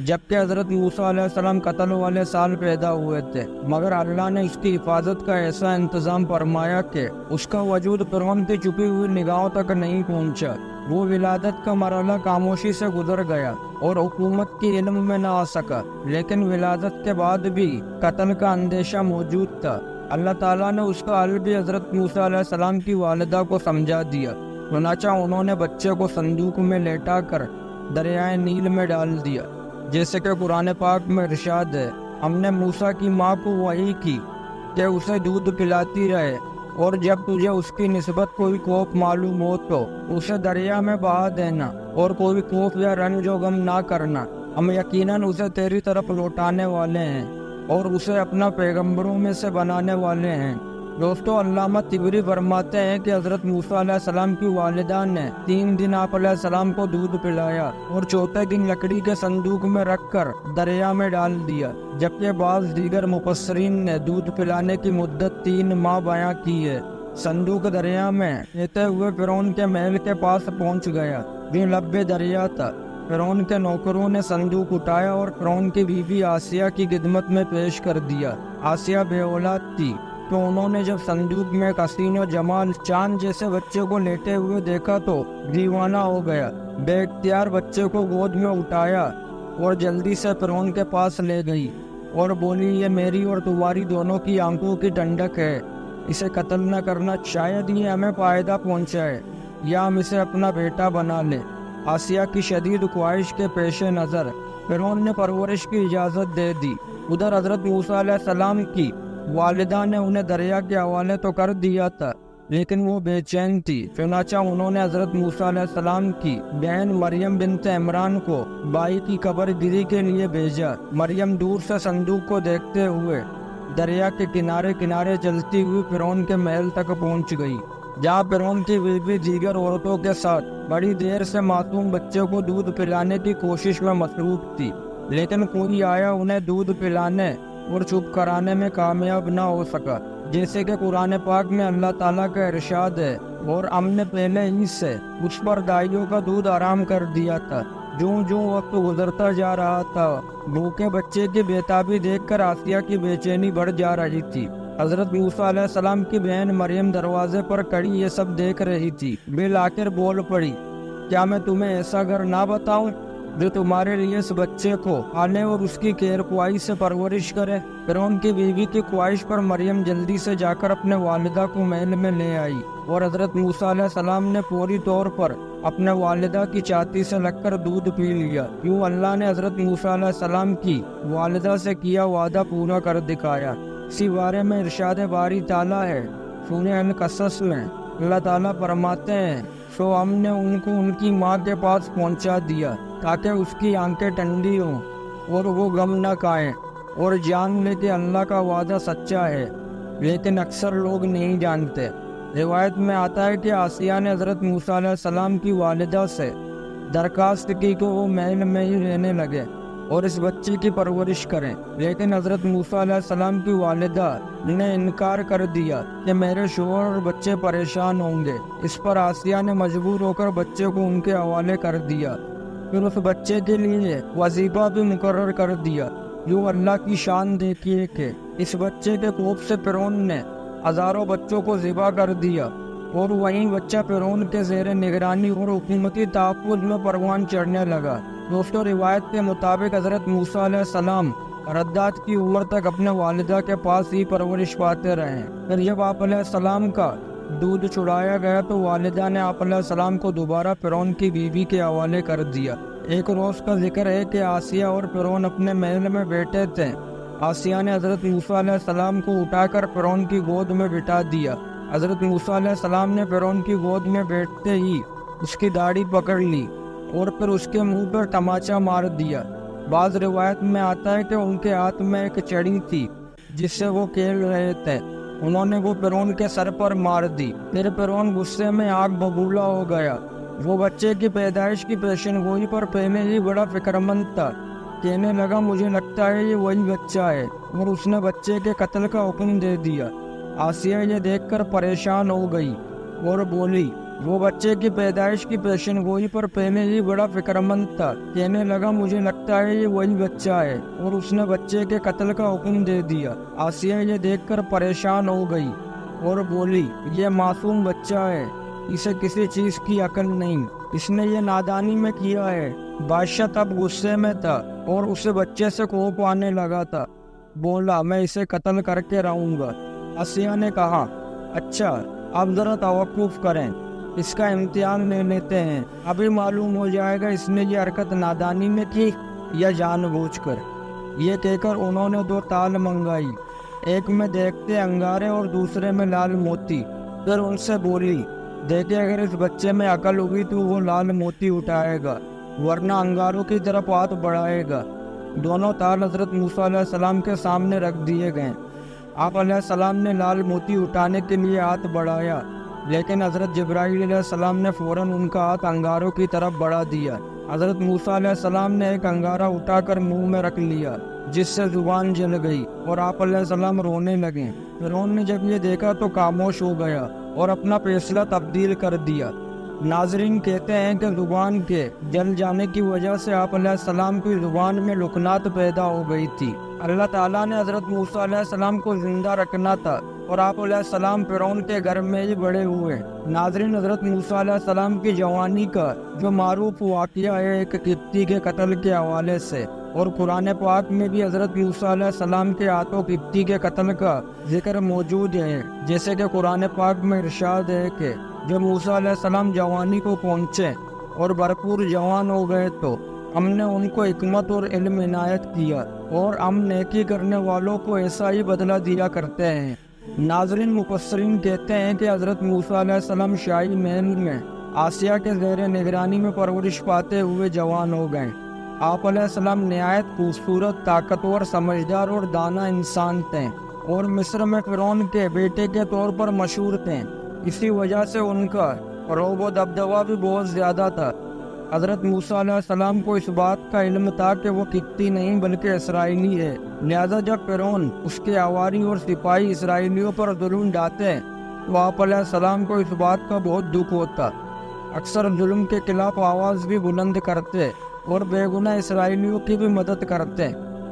جبکہ حضرت موسیٰ علیہ السلام قتل والے سال پیدا ہوئے تھے، مگر اللہ نے اس کی حفاظت کا ایسا انتظام فرمایا کہ اس کا وجود فرعون کی چھپی ہوئی نگاہوں تک نہیں پہنچا۔ وہ ولادت کا مرحلہ خاموشی سے گزر گیا اور حکومت کی علم میں نہ آ سکا، لیکن ولادت کے بعد بھی قتل کا اندیشہ موجود تھا۔ اللہ تعالیٰ نے اس کا حل بھی حضرت موسیٰ علیہ السلام کی والدہ کو سمجھا دیا، چنانچہ انہوں نے بچے کو صندوق میں لیٹا کر دریائے نیل میں ڈال دیا، جیسے کہ قرآن پاک میں ارشاد ہے، ہم نے موسیٰ کی ماں کو وحی کی کہ اسے دودھ پلاتی رہے، اور جب تجھے اس کی نسبت کوئی خوف معلوم ہو تو اسے دریا میں بہا دینا، اور کوئی خوف یا رنج و غم نہ کرنا، ہم یقیناً اسے تیری طرف لوٹانے والے ہیں اور اسے اپنا پیغمبروں میں سے بنانے والے ہیں۔ دوستو، علامہ طبری فرماتے ہیں کہ حضرت موسیٰ علیہ السلام کی والدہ نے 3 دن آپ علیہ السلام کو دودھ پلایا اور چوتھے دن لکڑی کے صندوق میں رکھ کر دریا میں ڈال دیا، جبکہ بعض دیگر مفسرین نے دودھ پلانے کی مدت 3 ماہ بیان کی ہے۔ صندوق دریا میں رہتے ہوئے فرعون کے محل کے پاس پہنچ گیا جو لبے دریا تھا۔ فرعون کے نوکروں نے صندوق اٹھایا اور فرعون کی بیوی آسیہ کی خدمت میں پیش کر دیا۔ آسیہ بے اولاد تھی، تو انہوں نے جب صندوق میں ایک حسین و جمال چاند جیسے بچے کو لیٹے ہوئے دیکھا تو دیوانہ ہو گیا۔ بے اختیار بچے کو گود میں اٹھایا اور جلدی سے فرعون کے پاس لے گئی اور بولی، یہ میری اور تمہاری دونوں کی آنکھوں کی ٹھنڈک ہے، اسے قتل نہ کرنا، شاید یہ ہمیں فائدہ پہنچائے یا ہم اسے اپنا بیٹا بنا لیں۔ آسیہ کی شدید خواہش کے پیش نظر فرعون نے پرورش کی اجازت دے دی۔ ادھر حضرت موسیٰ علیہ السلام کی والدہ نے انہیں دریا کے حوالے تو کر دیا تھا، لیکن وہ بے چین تھی، چنانچہ انہوں نے حضرت موسیٰ علیہ السلام کی بہن مریم بنت عمران کو بھائی کی قبر گری کے لیے بھیجا۔ مریم دور سے صندوق کو دیکھتے ہوئے دریا کے کنارے کنارے چلتی ہوئی فرعون کے محل تک پہنچ گئی، جہاں فرعون کی بیوی دیگر عورتوں کے ساتھ بڑی دیر سے معصوم بچے کو دودھ پلانے کی کوشش میں مصروف تھی، لیکن کوئی آیا انہیں دودھ پلانے اور چپ کرانے میں کامیاب نہ ہو سکا۔ جیسے کہ قرآن پاک میں اللہ تعالیٰ کا ارشاد ہے، اور ہم نے پہلے ہی سے اس پر دائیوں کا دودھ حرام کر دیا تھا۔ جوں جوں وقت گزرتا جا رہا تھا، بھوکے بچے کی بےتابی دیکھ کر آسیہ کی بے چینی بڑھ جا رہی تھی۔ حضرت موسیٰ علیہ السلام کی بہن مریم دروازے پر کھڑی یہ سب دیکھ رہی تھی۔ بالآخر بول پڑی، کیا میں تمہیں ایسا گھر نہ بتاؤں جو تمہارے لیے اس بچے کو پالے اور اس کی خیر خواہی سے پرورش کرے؟ فرعون کی بیوی کی خواہش پر مریم جلدی سے جا کر اپنے والدہ کو محل میں لے آئی، اور حضرت موسیٰ علیہ السلام نے فوری طور پر اپنے والدہ کی چھاتی سے لگ کر دودھ پی لیا۔ یوں اللہ نے حضرت موسیٰ علیہ السلام کی والدہ سے کیا وعدہ پورا کر دکھایا۔ اسی بارے میں ارشاد باری تعالیٰ ہے سورہ القصص میں، اللہ تعالیٰ فرماتے ہیں، سو ہم نے ان کو ان کی ماں کے پاس پہنچا دیا تاکہ اس کی آنکھیں ٹھنڈی ہوں اور وہ غم نہ کھائیں، اور جان لے کہ اللہ کا وعدہ سچا ہے، لیکن اکثر لوگ نہیں جانتے۔ روایت میں آتا ہے کہ آسیہ نے حضرت موسیٰ علیہ السلام کی والدہ سے درخواست کی کہ وہ محل میں ہی رہنے لگے اور اس بچے کی پرورش کریں، لیکن حضرت موسیٰ علیہ السلام کی والدہ نے انکار کر دیا کہ میرے شوہر اور بچے پریشان ہوں گے۔ اس پر آسیہ نے مجبور ہو کر بچے کو ان کے حوالے کر دیا، پھر اس بچے کے لیے وظیفہ بھی مقرر کر دیا۔ یوں اللہ کی شان دیکھیے کہ اس بچے کے خوف سے فرعون نے ہزاروں بچوں کو ذبح کر دیا، اور وہیں بچہ فرعون کے زیر نگرانی اور حکومتی تحفظ میں پروان چڑھنے لگا۔ دوستو، روایت کے مطابق حضرت موسیٰ علیہ السلام ردات کی عمر تک اپنے والدہ کے پاس ہی پرورش پاتے رہے۔ پھر جب آپ علیہ السلام کا دودھ چھڑایا گیا تو والدہ نے آپ علیہ السلام کو دوبارہ فرعون کی بیوی کے حوالے کر دیا۔ ایک روز کا ذکر ہے کہ آسیہ اور فرعون اپنے محل میں بیٹھے تھے۔ آسیہ نے حضرت موسیٰ علیہ السلام کو اٹھا کر فرعون کی گود میں بٹھا دیا۔ حضرت موسیٰ علیہ السلام نے فرعون کی گود میں بیٹھتے ہی اس کی داڑھی پکڑ لی اور پھر اس کے منہ پر تماچا مار دیا۔ بعض روایت میں آتا ہے کہ ان کے ہاتھ میں ایک چھڑی تھی جس سے وہ کھیل رہے تھے، انہوں نے وہ فرعون کے سر پر مار دی۔ پھر فرعون غصے میں آگ ببولا ہو گیا۔ وہ بچے کی پیدائش کی پیشن گوئی پر پہلے ہی بڑا فکرمند تھا، کہنے لگا مجھے لگتا ہے یہ وہی بچہ ہے، اور اس نے بچے کے قتل کا حکم دے دیا۔ آسیہ یہ دیکھ کر پریشان ہو گئی اور بولی وہ بچے کی پیدائش کی پیشن گوئی پر پہلے ہی بڑا فکرمند تھا۔ کہنے لگا مجھے لگتا ہے یہ وہی بچہ ہے، اور اس نے بچے کے قتل کا حکم دے دیا۔ آسیہ یہ دیکھ کر پریشان ہو گئی اور بولی یہ معصوم بچہ ہے، اسے کسی چیز کی عقل نہیں، اس نے یہ نادانی میں کیا ہے۔ بادشاہ تب غصے میں تھا اور اسے بچے سے کوپ آنے لگا تھا۔ بولا میں اسے قتل کر کے رہوں گا۔ آسیہ نے کہا اچھا اب ذرا توقف کریں، اس کا امتحان لے لیتے ہیں، ابھی معلوم ہو جائے گا اس نے یہ حرکت نادانی میں کی یا جان بوجھ کر۔ یہ کہہ کر انہوں نے 2 تال منگائی، ایک میں دیکھتے انگارے اور دوسرے میں لال موتی۔ پھر ان سے بولی دیکھے اگر اس بچے میں عقل ہوگی تو وہ لال موتی اٹھائے گا، ورنہ انگاروں کی طرف ہاتھ بڑھائے گا۔ دونوں تال حضرت موسیٰ علیہ السلام کے سامنے رکھ دیے گئے۔ آپ علیہ السلام نے لال موتی اٹھانے کے لیے ہاتھ بڑھایا، لیکن حضرت جبرائیل علیہ السلام نے فوراً ان کا ہاتھ انگاروں کی طرف بڑھا دیا۔ حضرت موسیٰ علیہ السلام نے ایک انگارہ اٹھا کر منہ میں رکھ لیا، جس سے زبان جل گئی اور آپ علیہ السلام رونے لگے۔ فرعون نے جب یہ دیکھا تو خاموش ہو گیا اور اپنا فیصلہ تبدیل کر دیا۔ ناظرین کہتے ہیں کہ زبان کے جل جانے کی وجہ سے آپ علیہ السلام کی زبان میں لکنات پیدا ہو گئی تھی۔ اللہ تعالیٰ نے حضرت موسیٰ علیہ السلام کو زندہ رکھنا تھا اور آپ علیہ السلام فرعون کے گھر میں ہی بڑے ہوئے۔ ناظرین حضرت موسیٰ علیہ السلام کی جوانی کا جو معروف واقعہ ہے ایک قبطی کے قتل کے حوالے سے، اور قرآن پاک میں بھی حضرت موسیٰ علیہ السلام کے ہاتھوں قبطی کے قتل کا ذکر موجود ہے، جیسے کہ قرآن پاک میں ارشاد ہے کہ جب موسیٰ علیہ السلام جوانی کو پہنچے اور بھرپور جوان ہو گئے تو ہم نے ان کو حکمت اور علم عنایت کیا، اور ہم نیکی کرنے والوں کو ایسا ہی بدلہ دیا کرتے ہیں۔ ناظرین مفسرین کہتے ہیں کہ حضرت موسیٰ علیہ السلام شاہی محل میں آسیہ کے زیر نگرانی میں پرورش پاتے ہوئے جوان ہو گئے۔ آپ علیہ السلام نہایت خوبصورت، طاقتور، سمجھدار اور دانا انسان تھے، اور مصر میں فرعون کے بیٹے کے طور پر مشہور تھے۔ اسی وجہ سے ان کا رعب و دبدبہ بھی بہت زیادہ تھا۔ حضرت موسیٰ علیہ السلام کو اس بات کا علم تھا کہ وہ قبطی نہیں بلکہ اسرائیلی ہے، لہذا جب فرعون اس کے حواری اور سپاہی اسرائیلیوں پر ظلم ڈھاتے تو آپ علیہ السلام کو اس بات کا بہت دکھ ہوتا۔ اکثر ظلم کے خلاف آواز بھی بلند کرتے اور بے گناہ اسرائیلیوں کی بھی مدد کرتے۔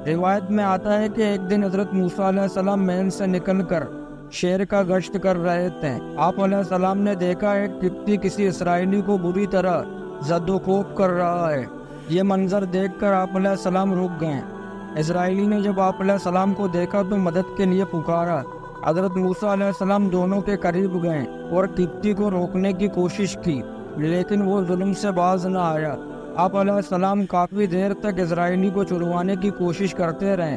روایت میں آتا ہے کہ ایک دن حضرت موسیٰ علیہ السلام محل سے نکل کر شہر کا گشت کر رہے تھے۔ آپ علیہ السلام نے دیکھا ایک قبطی کسی اسرائیلی کو بری طرح زد و کوب کر رہا ہے۔ یہ منظر دیکھ کر آپ علیہ السلام رک گئے۔ اسرائیلی نے جب آپ علیہ السلام کو دیکھا تو مدد کے لیے پکارا۔ حضرت موسیٰ علیہ السلام دونوں کے قریب گئے اور قبطی کو روکنے کی کوشش کی، لیکن وہ ظلم سے باز نہ آیا۔ آپ علیہ السلام کافی دیر تک اسرائیلی کو چھڑوانے کی کوشش کرتے رہے،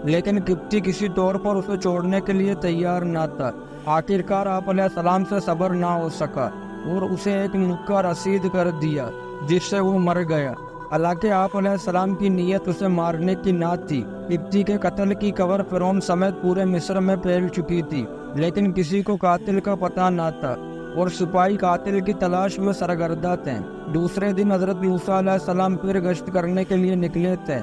لیکن قبطی کسی طور پر اسے چھوڑنے کے لیے تیار نہ تھا۔ آخرکار آپ علیہ السلام سے صبر نہ ہو سکا اور اسے ایک مکہ رسید کر دیا، جس سے وہ مر گیا۔ حالانکہ آپ علیہ السلام کی نیت اسے مارنے کی نہ تھی۔ قبطی کے قتل کی خبر فرعون سمیت پورے مصر میں پھیل چکی تھی، لیکن کسی کو قاتل کا پتہ نہ تھا اور سپاہی قاتل کی تلاش میں سرگردہ تھے۔ دوسرے دن حضرت موسیٰ علیہ السلام پھر گشت کرنے کے لیے نکلے تھے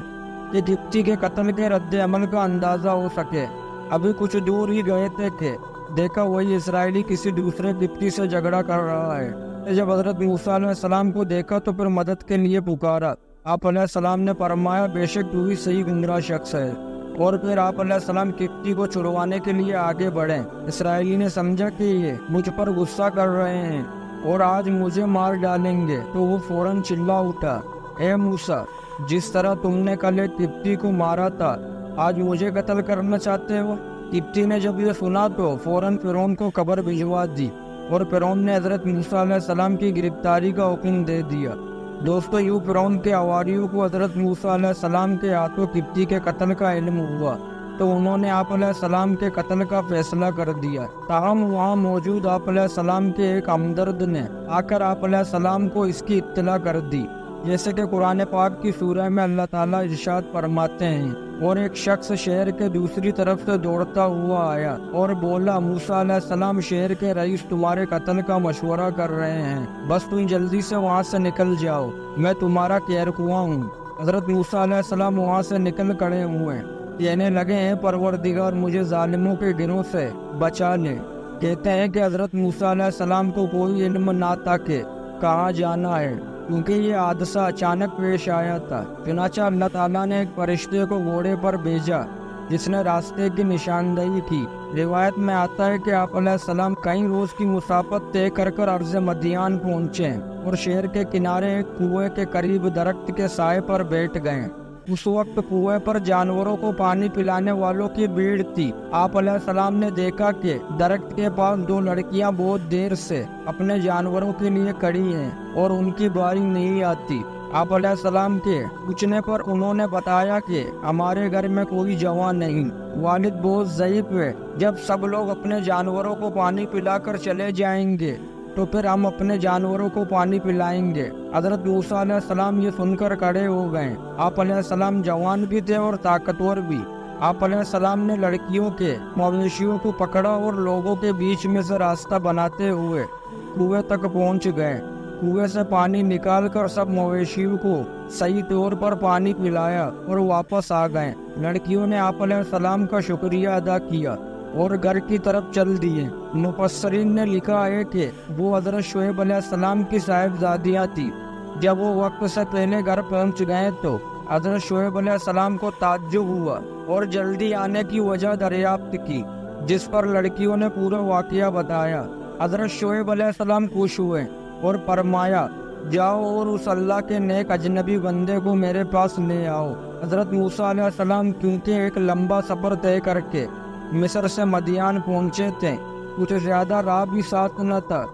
کہ قبطی کے قتل کے رد عمل کا اندازہ ہو سکے۔ ابھی کچھ دور ہی گئے تھے کہ دیکھا وہی اسرائیلی کسی دوسرے قبطی سے جھگڑا کر رہا ہے۔ جب حضرت موسیٰ علیہ السلام کو دیکھا تو پھر مدد کے لیے پکارا۔ آپ علیہ السلام نے فرمایا بے شک تو ہی صحیح گمراہ شخص ہے، اور پھر آپ علیہ السلام قبطی کو چھڑوانے کے لیے آگے بڑھے۔ اسرائیلی نے سمجھا کہ یہ مجھ پر غصہ کر رہے ہیں اور آج مجھے مار ڈالیں گے، تو وہ فوراً چلا اٹھا، اے موسیٰ، جس طرح تم نے کل ایک قبطی کو مارا تھا آج مجھے قتل کرنا چاہتے ہو۔ قبطی نے جب یہ سنا تو فوراً فرعون کو خبر بھجوا دی اور فرعون نے حضرت موسیٰ علیہ السلام کی گرفتاری کا حکم دے دیا۔ دوستو، یوں فرعون کے حواریوں کو حضرت موسیٰ علیہ السلام کے ہاتھوں قبطی کے قتل کا علم ہوا تو انہوں نے آپ علیہ السلام کے قتل کا فیصلہ کر دیا۔ تاہم وہاں موجود آپ علیہ السلام کے ایک ہمدرد نے آ کر آپ علیہ السلام کو اس کی اطلاع کر دی، جیسے کہ قرآن پاک کی سورہ میں اللہ تعالیٰ ارشاد فرماتے ہیں، اور ایک شخص شہر کے دوسری طرف سے دوڑتا ہوا آیا اور بولا، موسیٰ علیہ السلام شہر کے رئیس تمہارے قتل کا مشورہ کر رہے ہیں، بس تم جلدی سے وہاں سے نکل جاؤ، میں تمہارا خیر خواہ ہوں۔ حضرت موسیٰ علیہ السلام وہاں سے نکل کھڑے ہوئے، کہنے لگے، ہیں پروردگار، مجھے ظالموں کے گروہ سے بچا لے۔ کہتے ہیں کہ حضرت موسیٰ علیہ السلام کو کوئی علم نہ تھا کہ کہاں جانا ہے، کیونکہ یہ حادثہ اچانک پیش آیا تھا۔ چنانچہ اللہ تعالیٰ نے ایک فرشتے کو گھوڑے پر بھیجا جس نے راستے کی نشاندہی کی۔ روایت میں آتا ہے کہ آپ علیہ السلام کئی روز کی مسافت طے کر ارض مدین پہنچے اور شہر کے کنارے ایک کنویں کے قریب درخت کے سائے پر بیٹھ گئے۔ اس وقت کنویں پر جانوروں کو پانی پلانے والوں کی بھیڑ تھی۔ آپ علیہ السلام نے دیکھا کہ درخت کے پاس دو لڑکیاں بہت دیر سے اپنے جانوروں کے لیے کھڑی ہیں اور ان کی باری نہیں آتی۔ آپ علیہ السلام کے پوچھنے پر انہوں نے بتایا کہ ہمارے گھر میں کوئی جوان نہیں، والد بہت ضعیف ہے۔ جب سب لوگ اپنے جانوروں کو پانی پلا کر چلے جائیں گے تو پھر ہم اپنے جانوروں کو پانی پلائیں گے۔ حضرت موسیٰ علیہ السلام یہ سن کر کھڑے ہو گئے۔ آپ علیہ السلام جوان بھی تھے اور طاقتور بھی۔ آپ علیہ السلام نے لڑکیوں کے مویشیوں کو پکڑا اور لوگوں کے بیچ میں سے راستہ بناتے ہوئے کنویں تک پہنچ گئے۔ کنویں سے پانی نکال کر سب مویشیوں کو صحیح طور پر پانی پلایا اور واپس آ گئے۔ لڑکیوں نے آپ علیہ السلام کا شکریہ ادا کیا اور گھر کی طرف چل دیے۔ مفسرین نے لکھا ہے کہ وہ حضرت شعیب علیہ السلام کی صاحبزادیاں تھیں۔ جب وہ وقت سے پہلے گھر پہنچ گئے تو حضرت شعیب علیہ السلام کو تعجب ہوا اور جلدی آنے کی وجہ دریافت کی، جس پر لڑکیوں نے پورا واقعہ بتایا۔ حضرت شعیب علیہ السلام خوش ہوئے اور فرمایا، جاؤ اور اس اللہ کے نیک اجنبی بندے کو میرے پاس لے آؤ۔ حضرت موسیٰ علیہ السلام کیونکہ ایک لمبا سفر طے کر کے مصر سے مدین پہنچے تھے، کچھ زیادہ راہ بھی ساتھ نہ تھا،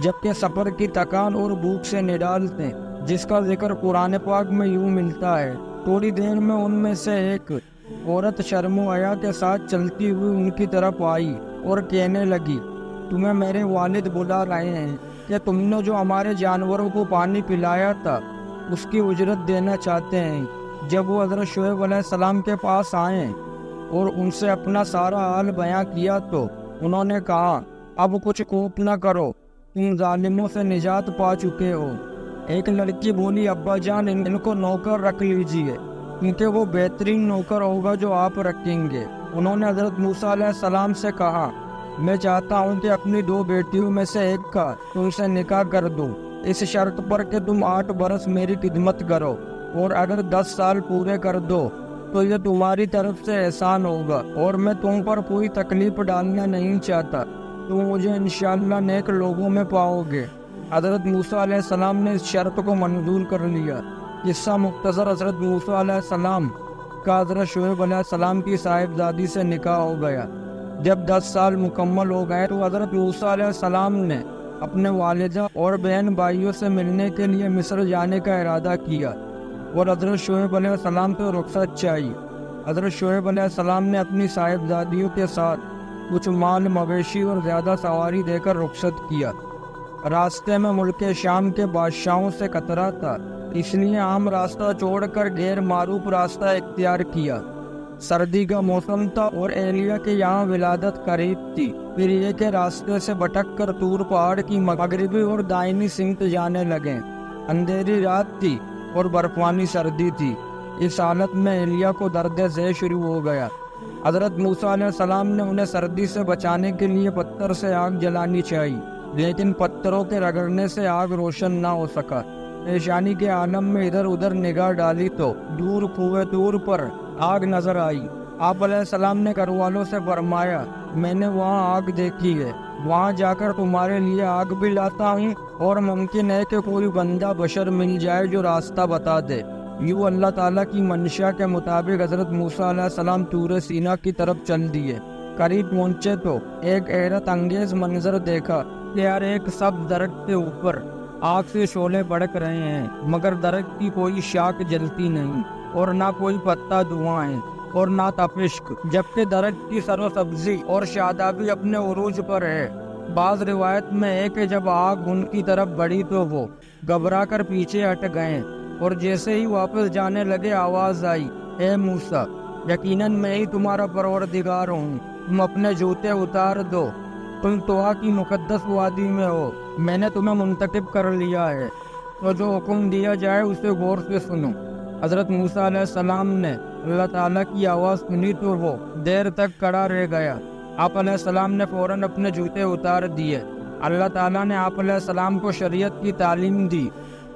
جبکہ سفر کی تھکان اور بھوک سے نڈال تھے، جس کا ذکر قرآن پاک میں یوں ملتا ہے۔ تھوڑی دیر میں ان میں سے ایک عورت شرم و حیا کے ساتھ چلتی ہوئی ان کی طرف آئی اور کہنے لگی، تمہیں میرے والد بلا رہے ہیں کہ تم نے جو ہمارے جانوروں کو پانی پلایا تھا اس کی اجرت دینا چاہتے ہیں۔ جب وہ حضرت شعیب علیہ السلام کے پاس آئے اور ان سے اپنا سارا حال بیان کیا تو انہوں نے کہا، اب کچھ کوپ نہ کرو، تم ظالموں سے نجات پا چکے ہو۔ ایک لڑکی بولی، ابا جان ان کو نوکر رکھ لیجئے، کیونکہ وہ بہترین نوکر ہوگا جو آپ رکھیں گے۔ انہوں نے حضرت موسیٰ علیہ السلام سے کہا، میں چاہتا ہوں کہ اپنی 2 بیٹیوں میں سے ایک کا تم سے نکاح کر دوں، اس شرط پر کہ تم 8 برس میری خدمت کرو، اور اگر 10 سال پورے کر دو تو یہ تمہاری طرف سے احسان ہوگا، اور میں تم پر کوئی تکلیف ڈالنا نہیں چاہتا، تم مجھے انشاءاللہ نیک لوگوں میں پاؤ گے۔ حضرت موسیٰ علیہ السلام نے اس شرط کو منظور کر لیا۔ قصہ مختصر، حضرت موسیٰ علیہ السلام کا حضرت شعیب علیہ السلام کی صاحبزادی سے نکاح ہو گیا۔ جب 10 سال مکمل ہو گئے تو حضرت موسیٰ علیہ السلام نے اپنے والدہ اور بہن بھائیوں سے ملنے کے لیے مصر جانے کا ارادہ کیا اور حضرت شعیب علیہ السلام سے رخصت چاہی۔ حضرت شعیب علیہ السلام نے اپنی صاحبزادیوں کے ساتھ کچھ مال مویشی اور زیادہ سواری دے کر رخصت کیا۔ راستے میں ملک شام کے بادشاہوں سے خطرہ تھا، اس لیے عام راستہ چھوڑ کر غیر معروف راستہ اختیار کیا۔ سردی کا موسم تھا اور اہلیہ کے یہاں ولادت قریب تھی۔ پھر یہ کہ راستے سے بھٹک کر طور پہاڑ کی مغربی اور دائنی سمت جانے لگے۔ اندھیری رات تھی اور برفانی سردی تھی۔ اس حالت میں اہلیہ کو درد ذہ شروع ہو گیا۔ حضرت موسیٰ علیہ السلام نے انہیں سردی سے بچانے کے لیے پتھر سے آگ جلانی چاہی، لیکن پتھروں کے رگڑنے سے آگ روشن نہ ہو سکا۔ پریشانی کے عالم میں ادھر ادھر نگاہ ڈالی تو دور کنویں دور پر آگ نظر آئی۔ آپ علیہ السلام نے گھر والوں سے فرمایا، میں نے وہاں آگ دیکھی ہے، وہاں جا کر تمہارے لیے آگ بھی لاتا ہوں، اور ممکن ہے کہ کوئی بندہ بشر مل جائے جو راستہ بتا دے۔ یوں اللہ تعالیٰ کی منشا کے مطابق حضرت موسیٰ علیہ السلام طور سینا کی طرف چل دیے۔ قریب پہنچے تو ایک حیرت انگیز منظر دیکھا کہ ہر ایک سب درخت کے اوپر آگ سے شعلے بھڑک رہے ہیں، مگر درخت کی کوئی شاخ جلتی نہیں اور نہ کوئی پتا دھواں ہے اور نہ تپشک، جبکہ درخت کی سر و سبزی اور شادابی اپنے عروج پر ہے۔ بعض روایت میں ہے کہ جب آگ ان کی طرف بڑھی تو وہ گھبرا کر پیچھے ہٹ گئے، اور جیسے ہی واپس جانے لگے آواز آئی، اے موسیٰ، یقیناً میں ہی تمہارا پروردگار ہوں، تم اپنے جوتے اتار دو، تم طوا کی مقدس وادی میں ہو، میں نے تمہیں منتخب کر لیا ہے، تو جو حکم دیا جائے اسے غور سے سنو۔ حضرت موسیٰ علیہ السلام نے اللہ تعالیٰ کی آواز سنی تو وہ دیر تک کھڑا رہ گیا، آپ علیہ السلام نے فوراً اپنے جوتے اتار دیے۔ اللہ تعالیٰ نے آپ علیہ السلام کو شریعت کی تعلیم دی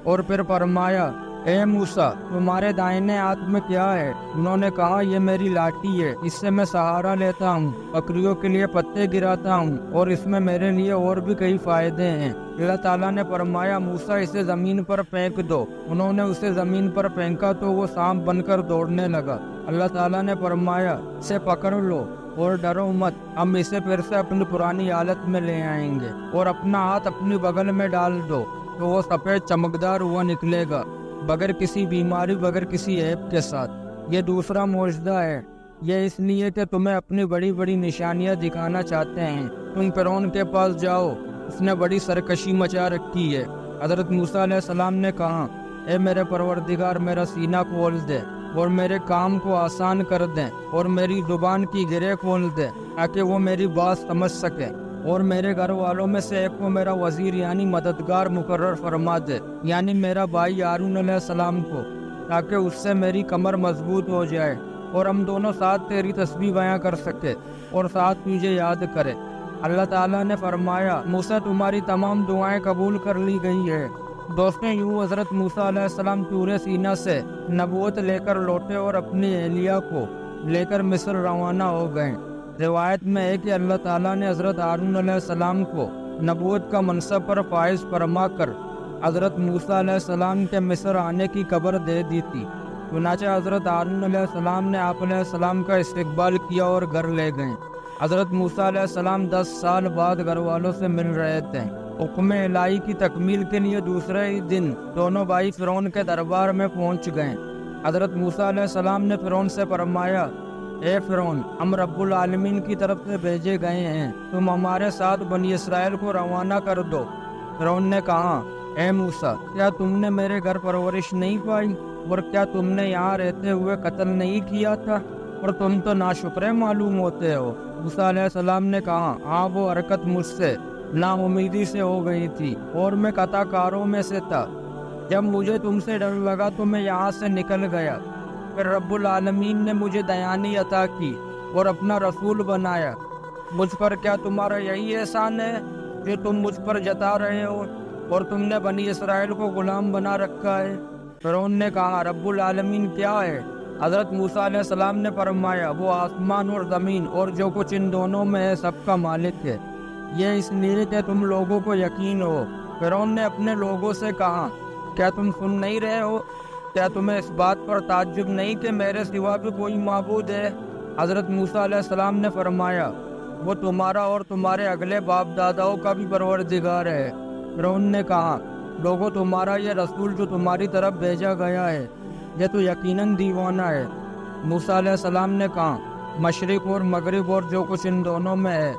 اور پھر فرمایا، اے موسیٰ تمہارے دائنے ہاتھ میں کیا ہے؟ انہوں نے کہا، یہ میری لاٹھی ہے، اس سے میں سہارا لیتا ہوں، بکریوں کے لیے پتے گراتا ہوں اور اس میں میرے لیے اور بھی کئی فائدے ہیں۔ اللہ تعالیٰ نے فرمایا، موسیٰ اسے زمین پر پھینک دو۔ انہوں نے اسے زمین پر پھینکا تو وہ سانپ بن کر دوڑنے لگا۔ اللہ تعالیٰ نے فرمایا، اسے پکڑ لو اور ڈرو مت، ہم اسے پھر سے اپنی پرانی حالت میں لے آئیں گے، اور اپنا ہاتھ اپنی بغل میں ڈال دو تو وہ سفید چمکدار ہوا نکلے گا، بغیر کسی بیماری، بغیر کسی عیب کے ساتھ۔ یہ دوسرا معجزہ ہے، یہ اس لیے کہ تمہیں اپنی بڑی بڑی نشانیاں دکھانا چاہتے ہیں۔ تم فرعون کے پاس جاؤ، اس نے بڑی سرکشی مچا رکھی ہے۔ حضرت موسیٰ علیہ السلام نے کہا، اے میرے پروردگار، میرا سینہ کھول دے اور میرے کام کو آسان کر دیں اور میری زبان کی گرہ کھول دے تاکہ وہ میری بات سمجھ سکے، اور میرے گھر والوں میں سے ایک کو میرا وزیر یعنی مددگار مقرر فرما دے، یعنی میرا بھائی ہارون علیہ السلام کو، تاکہ اس سے میری کمر مضبوط ہو جائے اور ہم دونوں ساتھ تیری تسبیح بیاں کر سکے اور ساتھ تجھے یاد کرے۔ اللہ تعالیٰ نے فرمایا، موسیٰ تمہاری تمام دعائیں قبول کر لی گئی ہے۔ دوستوں، یوں حضرت موسیٰ علیہ السلام طور سینا سے نبوت لے کر لوٹے اور اپنی اہلیہ کو لے کر مصر روانہ ہو گئے۔ روایت میں ہے کہ اللہ تعالیٰ نے حضرت ہارون علیہ السلام کو نبوت کا منصب پر فائز فرما کر حضرت موسیٰ علیہ السلام کے مصر آنے کی خبر دے دی تھی۔ چنانچہ حضرت ہارون علیہ السلام نے آپ علیہ السلام کا استقبال کیا اور گھر لے گئے۔ حضرت موسیٰ علیہ السلام 10 سال بعد گھر والوں سے مل رہے تھے۔ حکم الہی کی تکمیل کے لیے دوسرے ہی دن دونوں بھائی فرعون کے دربار میں پہنچ گئے۔ حضرت موسیٰ علیہ السلام نے فرعون سے فرمایا، اے فرعون، ہم رب العالمین کی طرف سے بھیجے گئے ہیں، تم ہمارے ساتھ بنی اسرائیل کو روانہ کر دو۔ فرعون نے کہا، اے موسیٰ، کیا تم نے میرے گھر پرورش نہیں پائی اور کیا تم نے یہاں رہتے ہوئے قتل نہیں کیا تھا، اور تم تو ناشکرے معلوم ہوتے ہو۔ موسیٰ علیہ السلام نے کہا، ہاں، وہ حرکت مجھ سے نا امیدی سے ہو گئی تھی اور میں قطع کاروں میں سے تھا۔ جب مجھے تم سے ڈر لگا تو میں یہاں سے نکل گیا، پھر رب العالمین نے مجھے دیانی عطا کی اور اپنا رسول بنایا۔ مجھ پر کیا تمہارا یہی احسان ہے جو تم مجھ پر جتا رہے ہو، اور تم نے بنی اسرائیل کو غلام بنا رکھا ہے؟ فرعون نے کہا، رب العالمین کیا ہے؟ حضرت موسیٰ علیہ السلام نے فرمایا، وہ آسمان اور زمین اور جو کچھ ان دونوں میں ہے سب کا مالک ہے، یہ اس لیے کہ تم لوگوں کو یقین ہو۔ فرعون نے اپنے لوگوں سے کہا، کیا تم سن نہیں رہے ہو؟ کیا تمہیں اس بات پر تعجب نہیں کہ میرے سوا بھی کوئی معبود ہے؟ حضرت موسیٰ علیہ السلام نے فرمایا، وہ تمہارا اور تمہارے اگلے باپ داداؤں کا بھی پروردگار ہے۔ فرعون نے کہا، لوگوں، تمہارا یہ رسول جو تمہاری طرف بھیجا گیا ہے یہ تو یقیناً دیوانہ ہے۔ موسیٰ علیہ السلام نے کہا، مشرق اور مغرب اور جو کچھ ان دونوں میں ہے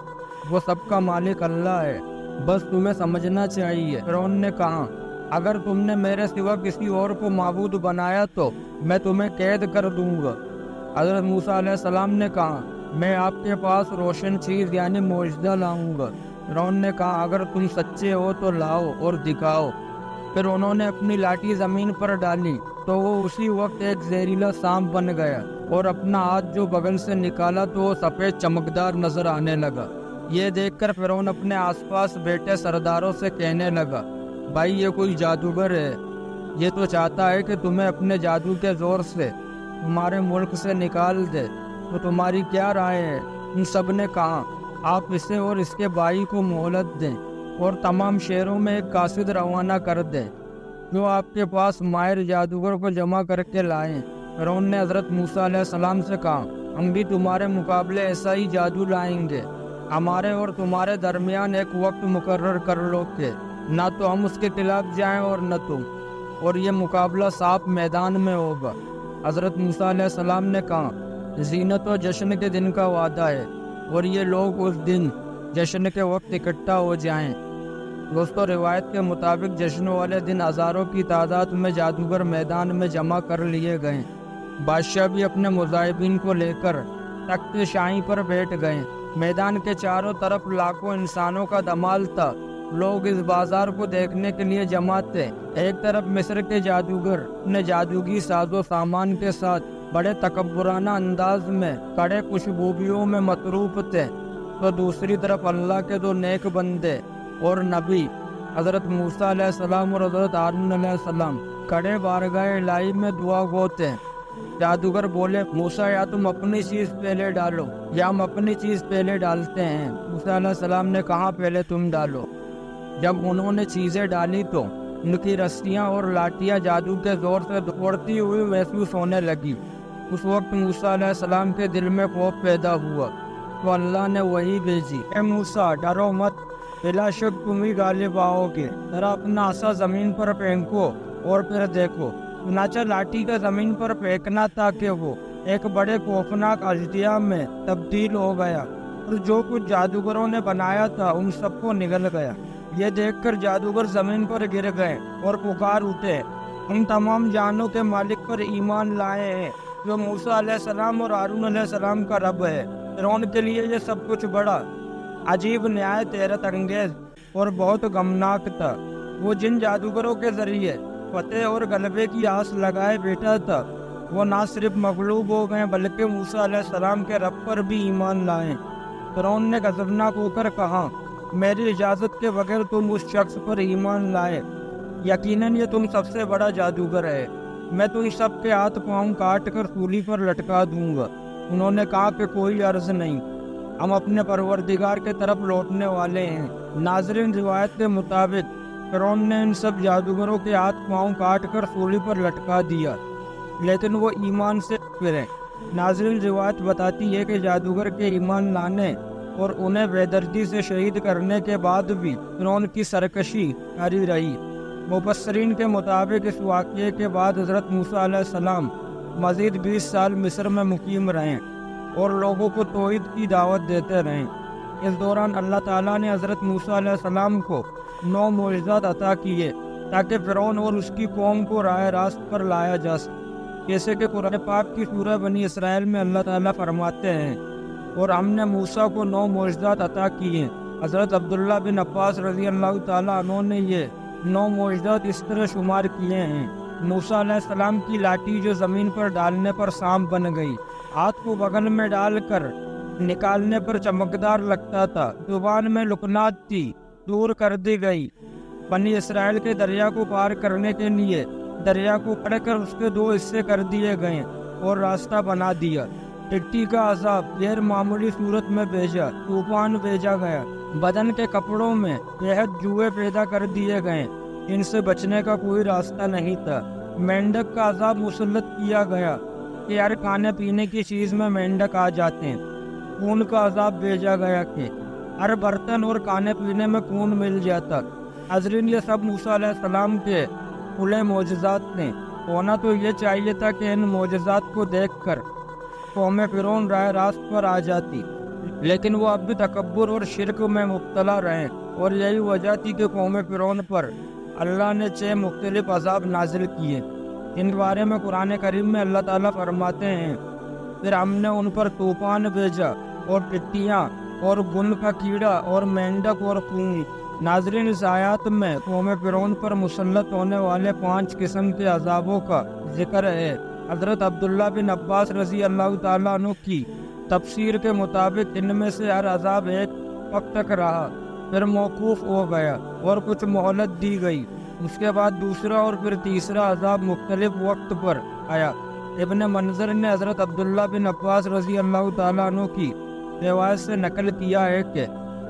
وہ سب کا مالک اللہ ہے، بس تمہیں سمجھنا چاہیے۔ فرعون نے کہا، اگر تم نے میرے سوا کسی اور کو معبود بنایا تو میں تمہیں قید کر دوں گا۔ حضرت موسیٰ علیہ السلام نے کہا، میں آپ کے پاس روشن چیز یعنی معجزہ لاؤں گا۔ فرعون نے کہا، اگر تم سچے ہو تو لاؤ اور دکھاؤ۔ پھر انہوں نے اپنی لاٹھی زمین پر ڈالی تو وہ اسی وقت ایک زہریلا سانپ بن گیا، اور اپنا ہاتھ جو بغل سے نکالا تو وہ سفید چمکدار نظر آنے لگا۔ یہ دیکھ کر فرعون اپنے آس پاس بیٹھے سرداروں سے کہنے لگا، بھائی، یہ کوئی جادوگر ہے، یہ تو چاہتا ہے کہ تمہیں اپنے جادو کے زور سے تمہارے ملک سے نکال دے، تو تمہاری کیا رائے ہے؟ ان سب نے کہا، آپ اسے اور اس کے بھائی کو مہلت دیں اور تمام شہروں میں ایک قاصد روانہ کر دیں جو آپ کے پاس ماہر جادوگر کو جمع کر کے لائیں۔ فرعون نے حضرت موسیٰ علیہ السلام سے کہا، ہم بھی تمہارے مقابلے ایسا ہی جادو لائیں گے، ہمارے اور تمہارے درمیان ایک وقت مقرر کر لو کہ نہ تو ہم اس کے خلاف جائیں اور نہ تم، اور یہ مقابلہ صاف میدان میں ہوگا۔ حضرت موسیٰ علیہ السلام نے کہا، زینت و جشن کے دن کا وعدہ ہے اور یہ لوگ اس دن جشن کے وقت اکٹھا ہو جائیں۔ دوستو، روایت کے مطابق جشن والے دن ہزاروں کی تعداد میں جادوگر میدان میں جمع کر لیے گئے۔ بادشاہ بھی اپنے مذاہبین کو لے کر تخت شاہی پر بیٹھ گئے۔ میدان کے چاروں طرف لاکھوں انسانوں کا دمال تھا۔ لوگ اس بازار کو دیکھنے کے لیے جمع تھے۔ ایک طرف مصر کے جادوگر اپنے جادوگی ساز و سامان کے ساتھ بڑے تکبرانہ انداز میں کڑے خوشبویوں میں مصروف تھے، تو دوسری طرف اللہ کے دو نیک بندے اور نبی حضرت موسیٰ علیہ السلام اور حضرت ہارون علیہ السلام کڑے بارگاہ الہی میں دعا گوتے ہیں۔ جادوگر بولے موسیٰ یا تم اپنی چیز پہلے ڈالو یا ہم اپنی چیز پہلے ڈالتے ہیں۔ موسیٰ علیہ السلام نے کہا پہلے تم ڈالو۔ جب انہوں نے چیزیں ڈالی تو ان کی رسیاں اور لاٹیاں جادو کے زور سے دوڑتی ہوئی محسوس ہونے لگی۔ اس وقت موسیٰ علیہ السلام کے دل میں خوف پیدا ہوا تو اللہ نے وحی بھیجی، اے موسیٰ ڈرو مت، بلا شک تم ہی غالب آؤ گے، ذرا اپنا عصا زمین پر پھینکو اور پھر دیکھو۔ چنانچہ لاٹھی کا زمین پر پھینکنا تھا کہ وہ ایک بڑے خوفناک اژدہا میں تبدیل ہو گیا اور جو کچھ جادوگروں نے بنایا تھا ان سب کو نگل گیا۔ یہ دیکھ کر جادوگر زمین پر گر گئے اور پکار اٹھے، ہم تمام جانوں کے مالک پر ایمان لائے ہیں جو موسیٰ علیہ السلام اور ہارون علیہ السلام کا رب ہے۔ فرعون کے لیے یہ سب کچھ بڑا عجیب، نہایت حیرت انگیز اور بہت غمناک تھا۔ وہ جن جادوگروں کے ذریعے فتح اور غلبے کی آس لگائے بیٹھا تھا وہ نہ صرف مغلوب ہو گئے بلکہ موسیٰ علیہ السلام کے رب پر بھی ایمان لائے۔ فرعون نے غضبناک ہو کر کہا، میری اجازت کے بغیر تم اس شخص پر ایمان لائے، یقیناً یہ تم سب سے بڑا جادوگر ہے، میں تم سب کے ہاتھ پاؤں کاٹ کر سولی پر لٹکا دوں گا۔ انہوں نے کہا کہ کوئی عرض نہیں، ہم اپنے پروردگار کے طرف لوٹنے والے ہیں۔ ناظرین، روایت کے مطابق فرعون نے ان سب جادوگروں کے ہاتھ پاؤں کاٹ کر سولی پر لٹکا دیا لیکن وہ ایمان سے پھرے۔ ناظرین، روایت بتاتی ہے کہ جادوگر کے ایمان لانے اور انہیں بے دردی سے شہید کرنے کے بعد بھی فرعون کی سرکشی جاری رہی۔ مفسرین کے مطابق اس واقعے کے بعد حضرت موسیٰ علیہ السلام مزید 20 سال مصر میں مقیم رہے اور لوگوں کو توحید کی دعوت دیتے رہے۔ اس دوران اللہ تعالیٰ نے حضرت موسیٰ علیہ السلام کو 9 معجزات عطا کیے تاکہ فرعون اور اس کی قوم کو راہ راست پر لایا جا سکے، جیسے کہ قرآن پاک کی سورہ بنی اسرائیل میں اللہ تعالیٰ فرماتے ہیں، اور ہم نے موسیٰ کو 9 معجزات عطا کیے۔ حضرت عبداللہ بن عباس رضی اللہ تعالیٰ عنہ نے یہ 9 معجزات اس طرح شمار کیے ہیں۔ موسیٰ علیہ السلام کی لاٹھی جو زمین پر ڈالنے پر سانپ بن گئی، ہاتھ کو بغل میں ڈال کر نکالنے پر چمکدار لگتا تھا، زبان میں لکنات تھی، دور کر دی گئی۔ بنی اسرائیل کے دریا کو پار کرنے کے لیے دریا کو پڑ کر اس کے 2 حصے کر دیے گئے اور راستہ بنا دیا۔ ٹڈی کا عذاب غیر معمولی صورت میں بھیجا، طوفان بھیجا گیا، بدن کے کپڑوں میں بےحد جوئے پیدا کر دیے گئے، ان سے بچنے کا کوئی راستہ نہیں تھا۔ مینڈک کا عذاب مسلط کیا گیا کہ ہر کھانے پینے کی چیز میں مینڈک آ جاتے ہیں۔ خون کا عذاب بھیجا گیا کہ ہر برتن اور کھانے پینے میں خون مل جاتا۔ حضرین، یہ سب موسیٰ علیہ السلام کے کھلے معجزات تھے۔ ہونا تو یہ چاہیے تھا کہ ان معجزات کو دیکھ کر قوم فرعون راہ راست پر آ جاتی، لیکن وہ اب بھی تکبر اور شرک میں مبتلا رہے، اور یہی وجہ تھی کہ قوم فرعون پر اللہ نے 6 مختلف عذاب نازل کیے۔ ان بارے میں قرآن کریم میں اللہ تعالیٰ فرماتے ہیں، پھر ہم نے ان پر طوفان بھیجا اور ٹڈیاں اور گن کا کیڑا اور مینڈک اور خون۔ ناظرین، اس آیات میں قوم فرعون پر مسلط ہونے والے 5 قسم کے عذابوں کا ذکر ہے۔ حضرت عبداللہ بن عباس رضی اللہ تعالیٰ عنہ کی تفسیر کے مطابق ان میں سے ہر عذاب ایک وقت تک رہا، پھر موقوف ہو گیا اور کچھ مہلت دی گئی، اس کے بعد دوسرا اور پھر تیسرا عذاب مختلف وقت پر آیا۔ ابن منظر نے حضرت عبداللہ بن عباس رضی اللہ تعالیٰ عنہ کی روایت سے نقل کیا ہے کہ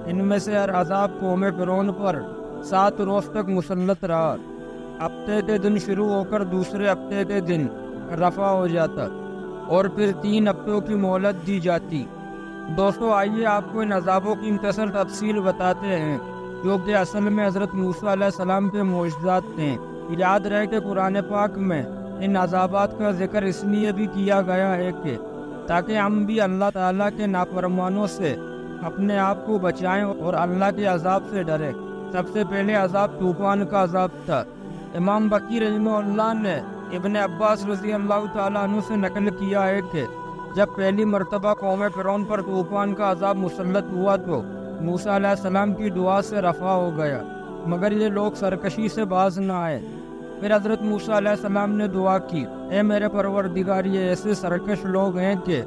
ان میں سے ہر عذاب قوم فرعون پر 7 روز تک مسلط رہا۔ ہفتے کے دن شروع ہو کر دوسرے ہفتے کے دن رفع ہو جاتا اور پھر 3 ہفتوں کی مہلت دی جاتی۔ دوستو، آئیے آپ کو ان عذابوں کی مختصر تفصیل بتاتے ہیں جو کہ اصل میں حضرت موسیٰ علیہ السلام کے معجزات تھے۔ یاد رہے کہ قرآن پاک میں ان عذابات کا ذکر اس لیے بھی کیا گیا ہے کہ تاکہ ہم بھی اللہ تعالیٰ کے نافرمانوں سے اپنے آپ کو بچائیں اور اللہ کے عذاب سے ڈریں۔ سب سے پہلے عذاب طوفان کا عذاب تھا۔ امام بقی رحمہ اللہ نے ابن عباس رضی اللہ تعالیٰ عنہ سے نقل کیا ہے کہ جب پہلی مرتبہ قوم فرعون پر طوفان کا عذاب مسلط ہوا تو موسیٰ علیہ السلام کی دعا سے رفع ہو گیا، مگر یہ لوگ سرکشی سے باز نہ آئے۔ پھر حضرت موسیٰ علیہ السلام نے دعا کی، اے میرے پروردگار، یہ ایسے سرکش لوگ ہیں کہ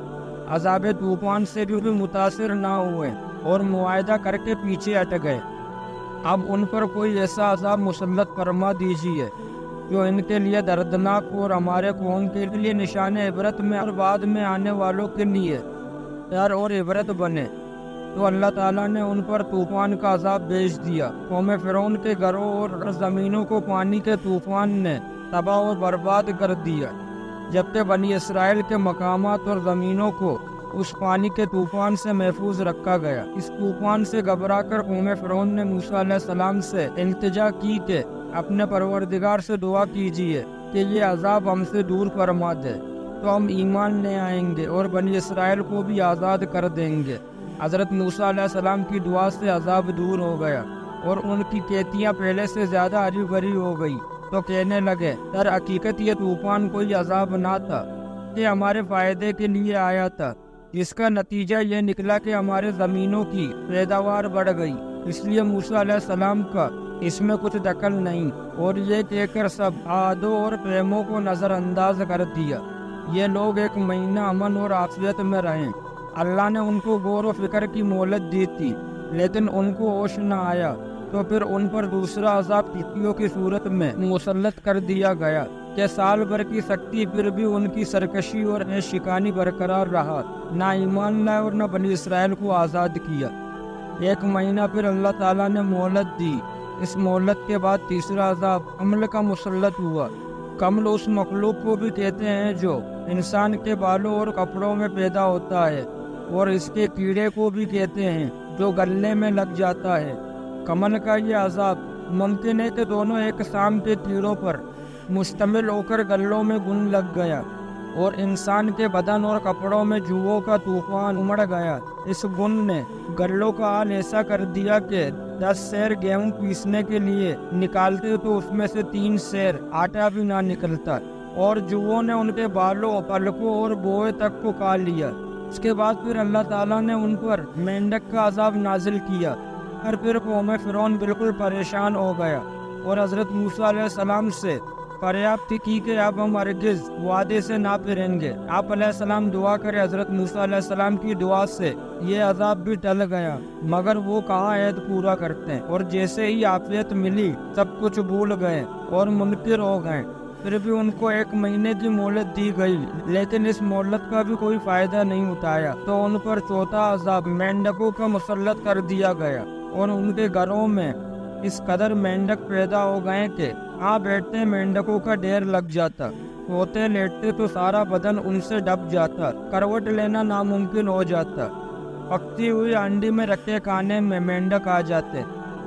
عذاب طوفان سے بھی متاثر نہ ہوئے، اور معاہدہ کر کے پیچھے ہٹ گئے۔ اب ان پر کوئی ایسا عذاب مسلط فرما دیجیے جو ان کے لیے دردناک اور ہمارے قوم کے لیے نشان عبرت میں اور بعد میں آنے والوں کے لیے ڈر اور عبرت بنے۔ تو اللہ تعالیٰ نے ان پر طوفان کا عذاب بھیج دیا۔ قوم فرعون کے گھروں اور زمینوں کو پانی کے طوفان نے تباہ اور برباد کر دیا، جبکہ بنی اسرائیل کے مقامات اور زمینوں کو اس پانی کے طوفان سے محفوظ رکھا گیا۔ اس طوفان سے گھبرا کر قوم فرعون نے موسیٰ علیہ السلام سے التجا کی کہ اپنے پروردگار سے دعا کیجیے کہ یہ عذاب ہم سے دور فرما دے، تو ہم ایمان لے آئیں گے اور بنی اسرائیل کو بھی آزاد کر دیں گے۔ حضرت موسیٰ علیہ السلام کی دعا سے عذاب دور ہو گیا اور ان کی کھیتیاں پہلے سے زیادہ ہری بھری ہو گئی، تو کہنے لگے در حقیقت یہ طوفان کوئی عذاب نہ تھا کہ ہمارے فائدے کے لیے آیا تھا، جس کا نتیجہ یہ نکلا کہ ہمارے زمینوں کی پیداوار بڑھ گئی، اس لیے موسیٰ علیہ السلام کا اس میں کچھ دخل نہیں۔ اور یہ کہہ کر سب عہدوں اور پیموں کو نظر انداز کر دیا۔ یہ لوگ 1 مہینہ امن اور عافیت میں رہیں۔ اللہ نے ان کو غور و فکر کی مہلت دی تھی، لیکن ان کو ہوش نہ آیا، تو پھر ان پر دوسرا عذاب ٹڈیوں کی صورت میں مسلط کر دیا گیا کہ سال بھر کی سختی پھر بھی ان کی سرکشی اور شکانی برقرار رہا، نہ ایمان لائے اور نہ بنی اسرائیل کو آزاد کیا۔ 1 مہینہ پھر اللہ تعالیٰ نے مہلت دی۔ اس مہلت کے بعد تیسرا عذاب حمل کا مسلط ہوا۔ کمل اس مخلوق کو بھی کہتے ہیں جو انسان کے بالوں اور کپڑوں میں پیدا ہوتا ہے، اور اس کے کیڑے کو بھی کہتے ہیں جو گلے میں لگ جاتا ہے۔ کمل کا یہ عذاب ممکن ہے کہ دونوں ایک سام کے کیڑوں پر مشتمل ہو کر گلوں میں گن لگ گیا اور انسان کے بدن اور کپڑوں میں جوؤں کا طوفان امڑ گیا۔ اس گن نے گلوں کا حال ایسا کر دیا کہ 10 سیر گیہوں پیسنے کے لیے نکالتے تو اس میں سے 3 سیر آٹا بھی نہ نکلتا، اور جوؤں نے ان کے بالوں، پلکوں اور بوئے تک کو کھا لیا۔ اس کے بعد پھر اللہ تعالیٰ نے ان پر مینڈک کا عذاب نازل کیا، اور پھر قوم فرعون بالکل پریشان ہو گیا اور حضرت موسیٰ علیہ السلام سے فریاد کی کہ اب ہم ہرگز وعدے سے نہ پھریں گے۔ آپ علیہ السلام دعا کرے۔ حضرت موسیٰ علیہ السلام کی دعا سے یہ عذاب بھی ٹل گیا، مگر وہ کہاں عہد پورا کرتے ہیں، اور جیسے ہی عافیت ملی سب کچھ بھول گئے اور منکر ہو گئے۔ پھر بھی ان کو 1 مہینے کی مہلت دی گئی، لیکن اس مہلت کا بھی کوئی فائدہ نہیں اٹھایا، تو ان پر چوتھا عذاب مینڈکوں کا مسلط کر دیا گیا، اور ان کے گھروں میں اس قدر مینڈک پیدا ہو گئے کہ بیٹھتے مینڈکوں کا ڈھیر لگ جاتا، سوتے لیٹتے تو سارا بدن ان سے ڈب جاتا، کروٹ لینا ناممکن ہو جاتا۔ پکتی ہوئی ہانڈی میں رکھے کھانے میں مینڈک آ جاتے،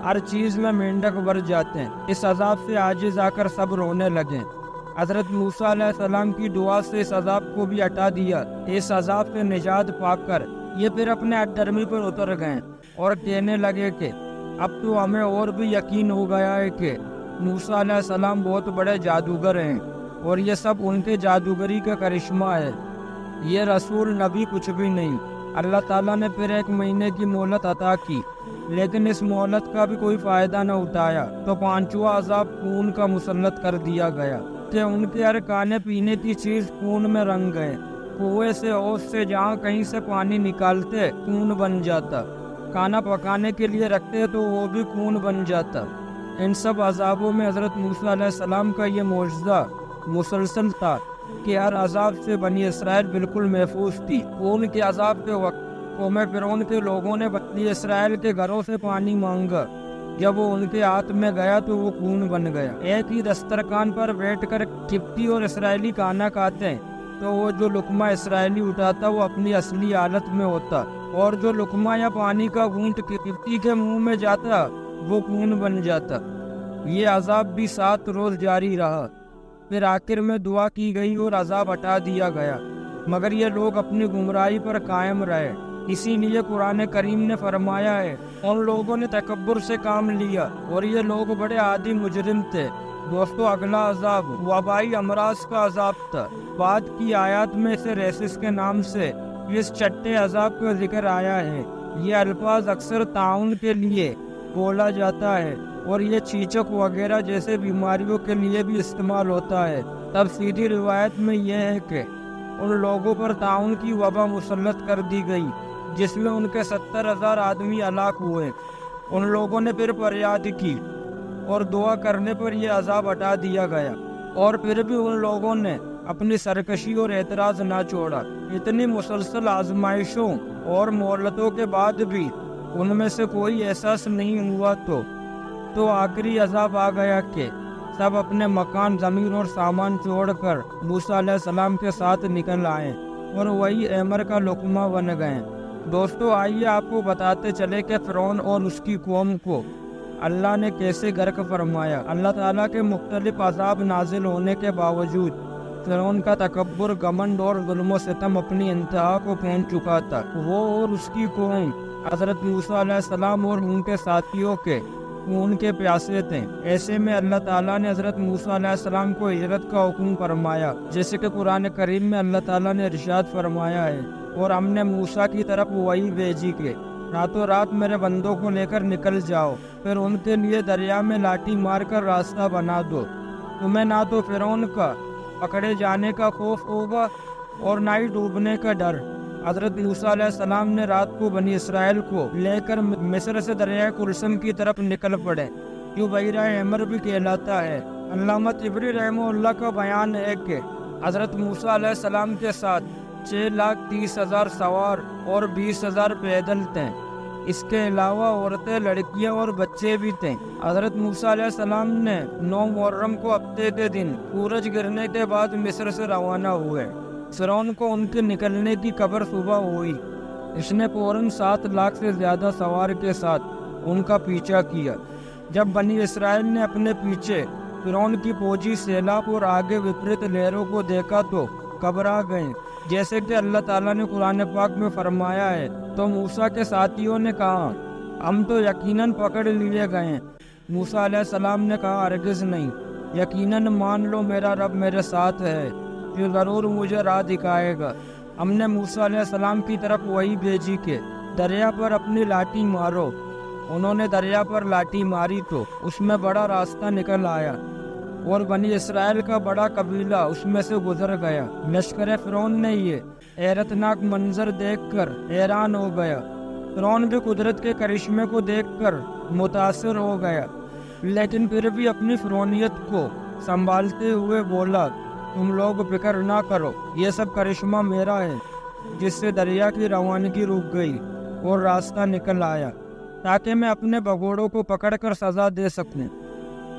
ہر چیز میں مینڈک بھر جاتے ہیں۔ اس عذاب سے عاجز آ کر سب رونے لگے۔ حضرت موسیٰ علیہ السلام کی دعا سے اس عذاب کو بھی ہٹا دیا۔ اس عذاب سے نجات پا کر یہ پھر اپنے اڈرمی پر اتر گئے اور کہنے لگے کہ اب تو ہمیں اور بھی یقین ہو گیا ہے کہ موسیٰ علیہ السلام بہت بڑے جادوگر ہیں، اور یہ سب ان کے جادوگری کا کرشمہ ہے، یہ رسول نبی کچھ بھی نہیں۔ اللہ تعالیٰ نے پھر 1 مہینے کی مہلت عطا کی، لیکن اس مہلت کا بھی کوئی فائدہ نہ اٹھایا، تو 5واں عذاب خون کا مسلط کر دیا گیا کہ ان کے ہر کھانے پینے کی چیز خون میں رنگ گئے۔ کنویں سے اوس سے جہاں کہیں سے پانی نکالتے خون بن جاتا، کھانا پکانے کے لیے رکھتے تو وہ بھی خون بن جاتا۔ ان سب عذابوں میں حضرت موسیٰ علیہ السلام کا یہ معجزہ مسلسل تھا کہ ہر عذاب سے بنی اسرائیل بالکل محفوظ تھی۔ خون کے عذاب کے وقت قوم فرعون کے لوگوں نے بنی اسرائیل کے گھروں سے پانی مانگا، جب وہ ان کے ہاتھ میں گیا تو وہ خون بن گیا۔ ایک ہی دسترخوان پر بیٹھ کر قبطی اور اسرائیلی کھانا کھاتے ہیں، تو وہ جو لقمہ اسرائیلی اٹھاتا وہ اپنی اصلی حالت میں ہوتا، اور جو لقمہ یا پانی کا گھونٹ قبطی کے منہ میں جاتا وہ خون بن جاتا۔ یہ عذاب بھی 7 روز جاری رہا، پھر آخر میں دعا کی گئی اور عذاب ہٹا دیا گیا، مگر یہ لوگ اپنی گمراہی پر قائم رہے۔ اسی لیے قرآن کریم نے فرمایا ہے ان لوگوں نے تکبر سے کام لیا اور یہ لوگ بڑے عادی مجرم تھے۔ دوستو، اگلا عذاب وبائی امراض کا عذاب تھا۔ بعد کی آیات میں سے ریسس کے نام سے اس چھٹے عذاب کا ذکر آیا ہے۔ یہ الفاظ اکثر تعاون کے لیے بولا جاتا ہے اور یہ چیچک وغیرہ جیسے بیماریوں کے لیے بھی استعمال ہوتا ہے۔ تب سیدھی روایت میں یہ ہے کہ ان لوگوں پر تعاون کی وبا مسلط کر دی گئی جس میں ان کے 70,000 آدمی ہلاک ہوئے۔ ان لوگوں نے پھر فریاد کی اور دعا کرنے پر یہ عذاب ہٹا دیا گیا، اور پھر بھی ان لوگوں نے اپنی سرکشی اور اعتراض نہ چھوڑا۔ اتنی مسلسل آزمائشوں اور مہلتوں کے بعد بھی ان میں سے کوئی احساس نہیں ہوا تو آخری عذاب آ گیا کہ سب اپنے مکان، زمین اور سامان چھوڑ کر موسیٰ علیہ السلام کے ساتھ نکل آئے اور وہی ایمر کا لقمہ بن گئے۔ دوستو، آئیے آپ کو بتاتے چلے کہ فرعون اور اس کی قوم کو اللہ نے کیسے غرق فرمایا۔ اللہ تعالیٰ کے مختلف عذاب نازل ہونے کے باوجود فرعون کا تکبر، گھمنڈ اور ظلم و ستم اپنی انتہا کو پہنچ چکا تھا۔ وہ اور اس کی قوم حضرت موسیٰ علیہ السلام اور ان کے ساتھیوں کے خون کے پیاسے تھے۔ ایسے میں اللہ تعالیٰ نے حضرت موسیٰ علیہ السلام کو ہجرت کا حکم فرمایا، جیسے کہ قرآن کریم میں اللہ تعالیٰ نے ارشاد فرمایا ہے، اور ہم نے موسیٰ کی طرف وحی بھیجی کہ راتوں رات میرے بندوں کو لے کر نکل جاؤ، پھر ان کے لیے دریا میں لاٹھی مار کر راستہ بنا دو۔ تمہیں نہ تو فرعون کا پکڑے جانے کا خوف ہوگا اور نہ ہی ڈوبنے کا ڈر۔ حضرت موسیٰ علیہ السلام نے رات کو بنی اسرائیل کو لے کر مصر سے دریائے کلثم کی طرف نکل پڑے، جو بحیرہ احمر بھی کہلاتا ہے۔ علامہ طبری رحمہ اللہ کا بیان ہے کہ حضرت موسیٰ علیہ السلام کے ساتھ 6,30,000 سوار اور 20,000 پیدل تھے۔ اس کے علاوہ عورتیں، لڑکیاں اور بچے بھی تھے۔ حضرت موسیٰ علیہ السلام نے 9 محرم کو ہفتے کے دن سورج گرنے کے بعد مصر سے روانہ ہوئے۔ فرعون کو ان کے نکلنے کی خبر صبح ہوئی۔ اس نے فوراً 7 لاکھ سے زیادہ سوار کے ساتھ ان کا پیچھا کیا۔ جب بنی اسرائیل نے اپنے پیچھے فرعون کی فوجی سیلاب اور آگے وپریت لہروں کو دیکھا تو گھبرا گئے، جیسے کہ اللہ تعالیٰ نے قرآن پاک میں فرمایا ہے۔ تو موسیٰ کے ساتھیوں نے کہا، ہم تو یقیناً پکڑ لیے گئے ہیں۔ موسیٰ علیہ السلام نے کہا، ہرگز نہیں، یقیناً مان لو میرا رب میرے ساتھ ہے، جو ضرور مجھے راہ دکھائے گا۔ ہم نے موسیٰ علیہ السلام کی طرف وہی بھیجی کہ دریا پر اپنی لاٹھی مارو۔ انہوں نے دریا پر لاٹھی ماری تو اس میں بڑا راستہ نکل آیا، اور بنی اسرائیل کا بڑا قبیلہ اس میں سے گزر گیا۔ لشکر فرعون نے یہ حیرتناک منظر دیکھ کر حیران ہو گیا۔ فرعون بھی قدرت کے کرشمے کو دیکھ کر متاثر ہو گیا، لیکن پھر بھی اپنی فرعونیت کو سنبھالتے ہوئے بولا، تم لوگ فکر نہ کرو، یہ سب کرشمہ میرا ہے، جس سے دریا کی روانگی رک گئی اور راستہ نکل آیا، تاکہ میں اپنے بگوڑوں کو پکڑ کر سزا دے سکوں۔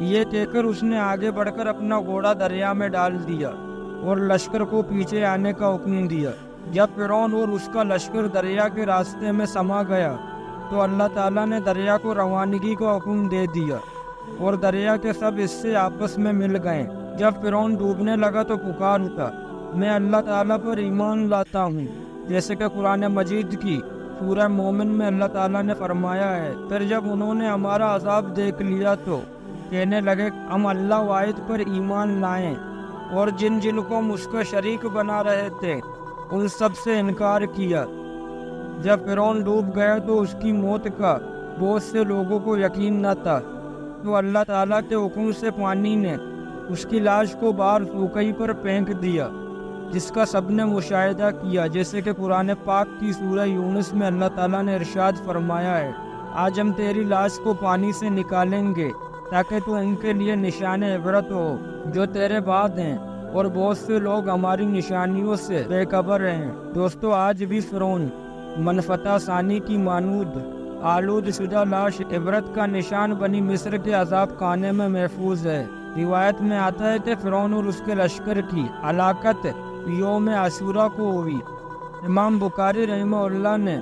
یہ کہہ کر اس نے آگے بڑھ کر اپنا گھوڑا دریا میں ڈال دیا اور لشکر کو پیچھے آنے کا حکم دیا۔ جب فرعون اور اس کا لشکر دریا کے راستے میں سما گیا تو اللہ تعالیٰ نے دریا کو روانگی کا حکم دے دیا اور دریا کے سب حصے آپس میں مل گئے۔ جب فرعون ڈوبنے لگا تو پکار اٹھا، میں اللہ تعالیٰ پر ایمان لاتا ہوں، جیسے کہ قرآن مجید کی سورہ مومن میں اللہ تعالیٰ نے فرمایا ہے۔ پھر جب انہوں نے ہمارا عذاب دیکھ لیا تو کہنے لگے، ہم اللہ واحد پر ایمان لائیں، اور جن جن کو ہم اس کا شریک بنا رہے تھے ان سب سے انکار کیا۔ جب فرعون ڈوب گیا تو اس کی موت کا بہت سے لوگوں کو یقین نہ تھا، تو اللہ تعالیٰ کے حکم سے پانی نے اس کی لاش کو باہر سوکھئی پر پھینک دیا، جس کا سب نے مشاہدہ کیا، جیسے کہ قرآن پاک کی سورہ یونس میں اللہ تعالیٰ نے ارشاد فرمایا ہے، آج ہم تیری لاش کو پانی سے نکالیں گے تاکہ تو ان کے لیے نشان عبرت ہو جو تیرے بعد ہیں، اور بہت سے لوگ ہماری نشانیوں سے بے خبر ہیں۔ دوستو، آج بھی فرعون منفتح ثانی کی مانند آلود شدہ لاش عبرت کا نشان بنی مصر کے عذاب خانے میں محفوظ ہے۔ روایت میں آتا ہے کہ فرعون اور اس کے لشکر کی ہلاکت یوم عاشورہ کو ہوئی۔ امام بخاری رحمہ اللہ نے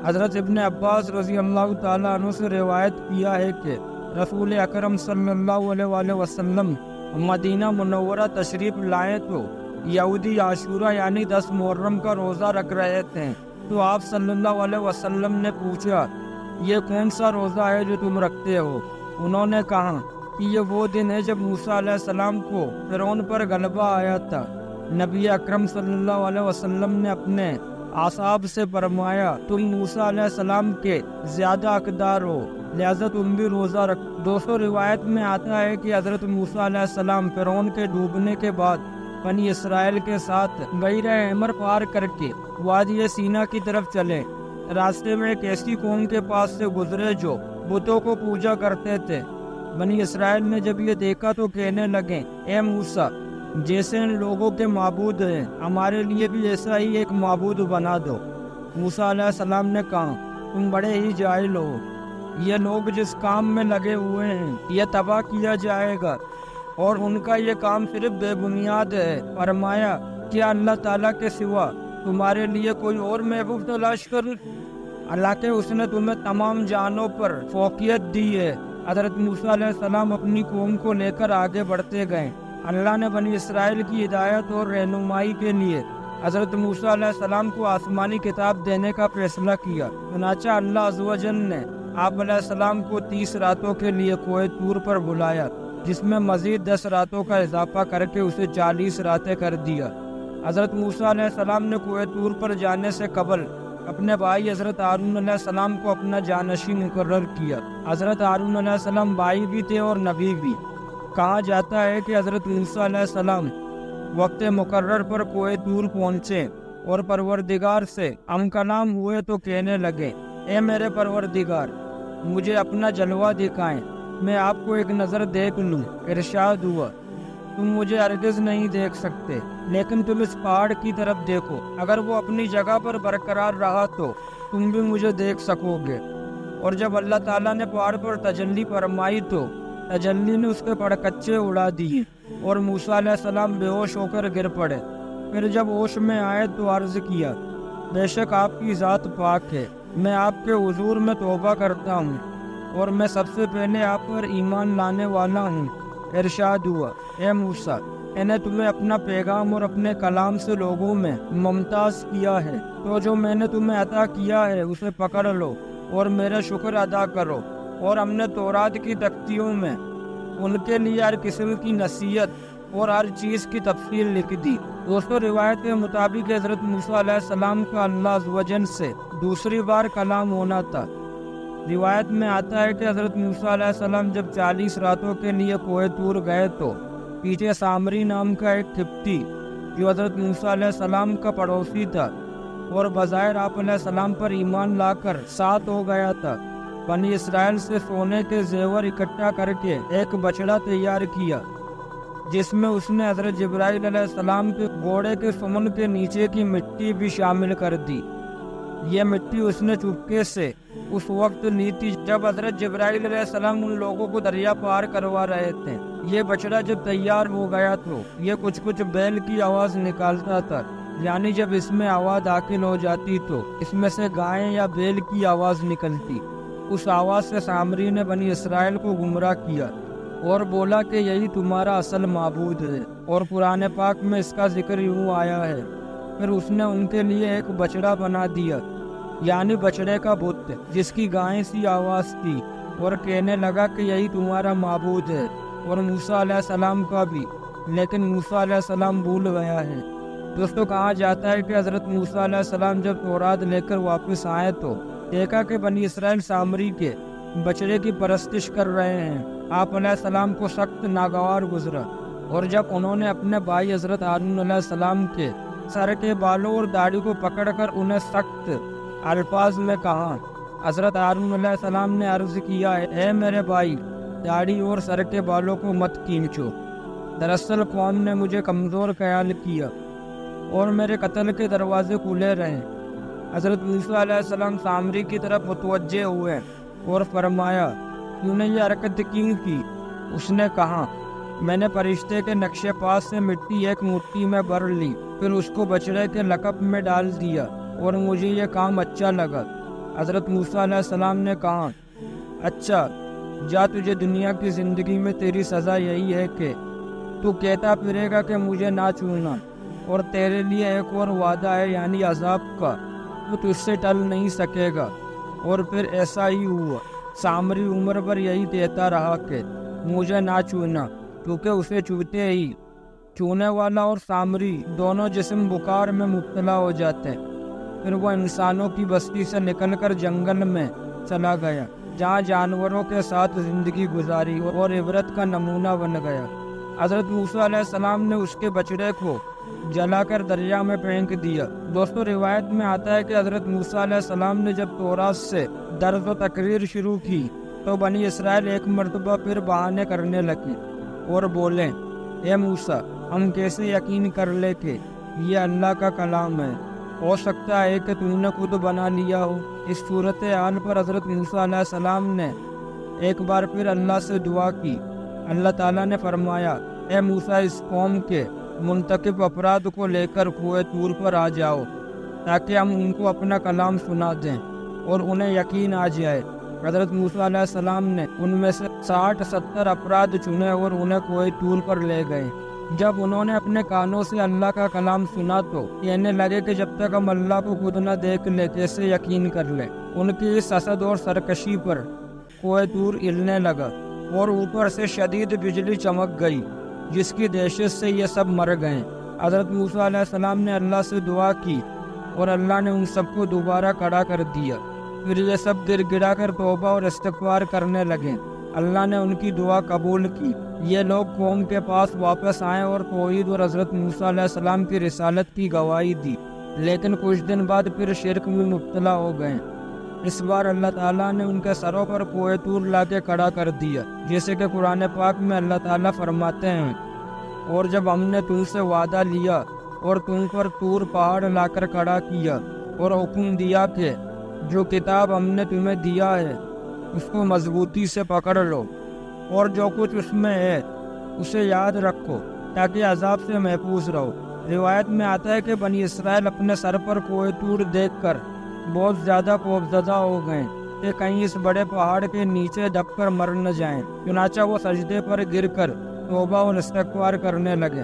حضرت ابن عباس رضی اللہ تعالیٰ عنہ سے روایت کیا ہے کہ رسول اکرم صلی اللہ علیہ وآلہ وسلم مدینہ منورہ تشریف لائے تو یہودی عاشورہ یعنی 10 محرم کا روزہ رکھ رہے تھے، تو آپ صلی اللہ علیہ وسلم نے پوچھا، یہ کون سا روزہ ہے جو تم رکھتے ہو؟ انہوں نے کہا کہ یہ وہ دن ہے جب موسیٰ علیہ السلام کو فرعون پر غلبہ آیا تھا۔ نبی اکرم صلی اللہ علیہ وسلم نے اپنے اصحاب سے فرمایا، تم موسیٰ علیہ السلام کے زیادہ حقدار ہو، لہذا تم بھی روزہ رکھ۔ دوستو، روایت میں آتا ہے کہ حضرت موسیٰ علیہ السلام فرعون کے ڈوبنے کے بعد بنی اسرائیل کے ساتھ بحیرہ احمر پار کر کے وادی سینا کی طرف چلے۔ راستے میں ایک ایسی قوم کے پاس سے گزرے جو بتوں کو پوجا کرتے تھے۔ بنی اسرائیل نے جب یہ دیکھا تو کہنے لگے، اے موسیٰ، جیسے ان لوگوں کے معبود ہیں ہمارے لیے بھی ایسا ہی ایک معبود بنا دو۔ موسیٰ علیہ السلام نے کہا، تم بڑے ہی جاہل ہو، یہ لوگ جس کام میں لگے ہوئے ہیں یہ تباہ کیا جائے گا، اور ان کا یہ کام صرف بے بنیاد ہے۔ فرمایا، کیا اللہ تعالیٰ کے سوا تمہارے لیے کوئی اور محبوب تلاش کروں؟ حالانکہ اس نے تمہیں تمام جانوں پر فوقیت دی ہے۔ حضرت موسیٰ علیہ السلام اپنی قوم کو لے کر آگے بڑھتے گئے۔ اللہ نے بنی اسرائیل کی ہدایت اور رہنمائی کے لیے حضرت موسیٰ علیہ السلام کو آسمانی کتاب دینے کا فیصلہ کیا۔ چنانچہ اللہ عز و جل نے آپ علیہ السلام کو 30 راتوں کے لیے کوہ طور پر بلایا، جس میں مزید 10 راتوں کا اضافہ کر کے اسے 40 راتیں کر دیا۔ حضرت موسیٰ علیہ السلام نے کوہ طور پر جانے سے قبل اپنے بھائی حضرت ہارون علیہ السلام کو اپنا جانشین مقرر کیا۔ حضرت ہارون علیہ السلام بھائی بھی تھے اور نبی بھی۔ کہا جاتا ہے کہ حضرت موسیٰ علیہ السلام وقت مقرر پر کوہ طور پہنچے اور پروردگار سے ہم کلام ہوئے تو کہنے لگے، اے میرے پروردگار، مجھے اپنا جلوہ دکھائیں، میں آپ کو ایک نظر دیکھ لوں۔ ارشاد ہوا، تم مجھے ہرگز نہیں دیکھ سکتے، لیکن تم اس پہاڑ کی طرف دیکھو، اگر وہ اپنی جگہ پر برقرار رہا تو تم بھی مجھے دیکھ سکو گے۔ اور جب اللہ تعالیٰ نے پہاڑ پر تجلی فرمائی تو تجلی نے اس کے پڑکچے اڑا دیے اور موسیٰ علیہ السلام بے ہوش ہو کر گر پڑے۔ پھر جب ہوش میں آئے تو عرض کیا، بے شک آپ کی ذات پاک ہے، میں آپ کے حضور میں توبہ کرتا ہوں، اور میں سب سے پہلے آپ پر ایمان لانے والا ہوں۔ ارشاد ہوا، اے موسیٰ، میں نے تمہیں اپنا پیغام اور اپنے کلام سے لوگوں میں ممتاز کیا ہے، تو جو میں نے تمہیں عطا کیا ہے اسے پکڑ لو اور میرا شکر ادا کرو۔ اور ہم نے تورات کی تختیوں میں ان کے لیے ہر قسم کی نصیحت اور ہر چیز کی تفصیل لکھ دی۔ دوستو، روایت کے مطابق حضرت موسیٰ علیہ السلام کا اللہ عز و جل سے دوسری بار کلام ہونا تھا۔ روایت میں آتا ہے کہ حضرت موسیٰ علیہ السلام جب 40 راتوں کے لیے کوہ طور گئے تو پیچھے سامری نام کا ایک قبطی، جو حضرت موسیٰ علیہ السلام کا پڑوسی تھا اور بظاہر آپ علیہ السلام پر ایمان لا کر ساتھ ہو گیا تھا، بنی اسرائیل سے سونے کے زیور اکٹھا کر کے ایک بچڑا تیار کیا، جس میں اس نے حضرت جبرائیل علیہ السلام کے گھوڑے کے سمن کے نیچے کی مٹی بھی شامل کر دی۔ یہ مٹی اس نے چپکے سے اس وقت لی تھی جب حضرت جبرائیل علیہ السلام ان لوگوں کو دریا پار کروا رہے تھے۔ یہ بچڑا جب تیار ہو گیا تو یہ کچھ بیل کی آواز نکالتا تھا، یعنی جب اس میں آواز داخل ہو جاتی تو اس میں سے گائے یا بیل کی آواز نکلتی۔ اس آواز سے سامری نے بنی اسرائیل کو گمراہ کیا اور بولا کہ یہی تمہارا اصل معبود ہے، اور قرآن پاک میں اس کا ذکر یوں آیا ہے۔ پھر اس نے ان کے لیے ایک بچڑا بنا دیا، یعنی بچڑے کا بت، جس کی گائے سی آواز تھی، اور کہنے لگا کہ یہی تمہارا معبود ہے، اور موسیٰ علیہ السلام کا بھی، لیکن موسیٰ علیہ السلام بھول گیا ہے۔ دوستو، کہا جاتا ہے کہ حضرت موسیٰ علیہ السلام جب تورات لے کر واپس آئے تو دیکھا کہ بنی اسرائیل سامری کے بچڑے کی پرستش کر رہے ہیں۔ آپ علیہ السلام کو سخت ناگوار گزرا، اور جب انہوں نے اپنے بھائی حضرت ہارون علیہ السلام کے سر کے بالوں اور داڑھی کو پکڑ کر انہیں سخت الفاظ میں کہا، حضرت ہارون علیہ السلام نے عرض کیا، اے میرے بھائی، داڑھی اور سر کے بالوں کو مت کھینچو، دراصل قوم نے مجھے کمزور خیال کیا اور میرے قتل کے دروازے کھلے رہے۔ حضرت موسیٰ علیہ السلام سامری کی طرف متوجہ ہوئے اور فرمایا، کیوں نے یہ حرکت کیوں کی؟ اس نے کہا، میں نے فرشتے کے نقشے پاس سے مٹی ایک مٹھی میں بھر لی، پھر اس کو بچڑے کے لقب میں ڈال دیا، اور مجھے یہ کام اچھا لگا۔ حضرت موسیٰ علیہ السلام نے کہا، اچھا جا، تجھے دنیا کی زندگی میں تیری سزا یہی ہے کہ تو کہتا پھرے گا کہ مجھے نہ چھونا، اور تیرے لیے ایک اور وعدہ ہے، یعنی عذاب کا، تو تجھ سے ٹل نہیں سکے گا۔ اور پھر ایسا ہی ہوا۔ سامری عمر پر یہی کہتا رہا کہ مجھے نہ چھونا، کیونکہ اسے چھوتے ہی چھونے والا اور سامری دونوں جسم بخار میں مبتلا ہو جاتے۔ پھر وہ انسانوں کی بستی سے نکل کر جنگل میں چلا گیا، جہاں جانوروں کے ساتھ زندگی گزاری اور عبرت کا نمونہ بن گیا۔ حضرت موسیٰ علیہ السلام نے اس کے بچڑے کو جلا کر دریا میں پھینک دیا۔ دوستو روایت میں آتا ہے کہ حضرت موسیٰ علیہ السلام نے جب تورات سے درس و تقریر شروع کی تو بنی اسرائیل ایک مرتبہ پھر بہانے کرنے لگے اور بولے، اے موسیٰ ہم کیسے یقین کر لے کہ یہ اللہ کا کلام ہے؟ ہو سکتا ہے کہ تم نے خود بنا لیا ہو۔ اس صورتحال پر حضرت موسیٰ علیہ السلام نے ایک بار پھر اللہ سے دعا کی۔ اللہ تعالیٰ نے فرمایا، اے موسیٰ اس قوم کے منتخب افراد کو لے کر کوہ طور پر آ جاؤ تاکہ ہم ان کو اپنا کلام سنا دیں اور انہیں یقین آ جائے۔ حضرت موسیٰ علیہ السلام نے ان میں سے 60-70 افراد چنے اور انہیں کوہ طور پر لے گئے۔ جب انہوں نے اپنے کانوں سے اللہ کا کلام سنا تو کہنے لگے کہ جب تک ہم اللہ کو خود نہ دیکھ لیں کیسے یقین کر لیں۔ ان کی اس حسد اور سرکشی پر کوہ طور ہلنے لگا اور اوپر سے شدید بجلی چمک گئی جس کی دہشت سے یہ سب مر گئے۔ حضرت موسیٰ علیہ السلام نے اللہ سے دعا کی اور اللہ نے ان سب کو دوبارہ کھڑا کر دیا۔ پھر یہ سب گر گڑا کر توبہ اور استغفار کرنے لگے۔ اللہ نے ان کی دعا قبول کی۔ یہ لوگ قوم کے پاس واپس آئے اور توحید اور حضرت موسیٰ علیہ السلام کی رسالت کی گواہی دی، لیکن کچھ دن بعد پھر شرک میں مبتلا ہو گئے۔ اس بار اللہ تعالیٰ نے ان کے سروں پر کوہ طور لا کے کھڑا کر دیا، جیسے کہ قرآن پاک میں اللہ تعالیٰ فرماتے ہیں، اور جب ہم نے تم سے وعدہ لیا اور تم پر طور پہاڑ لا کر کھڑا کیا اور حکم دیا کہ جو کتاب ہم نے تمہیں دیا ہے اس کو مضبوطی سے پکڑ لو اور جو کچھ اس میں ہے اسے یاد رکھو تاکہ عذاب سے محفوظ رہو۔ روایت میں آتا ہے کہ بنی اسرائیل اپنے سر پر کوہ طور دیکھ کر بہت زیادہ خوفزدہ ہو گئے کہ کہیں اس بڑے پہاڑ کے نیچے دب کر مر نہ جائیں۔ چنانچہ وہ سجدے پر گر کر توبہ اور استغفار کرنے لگے۔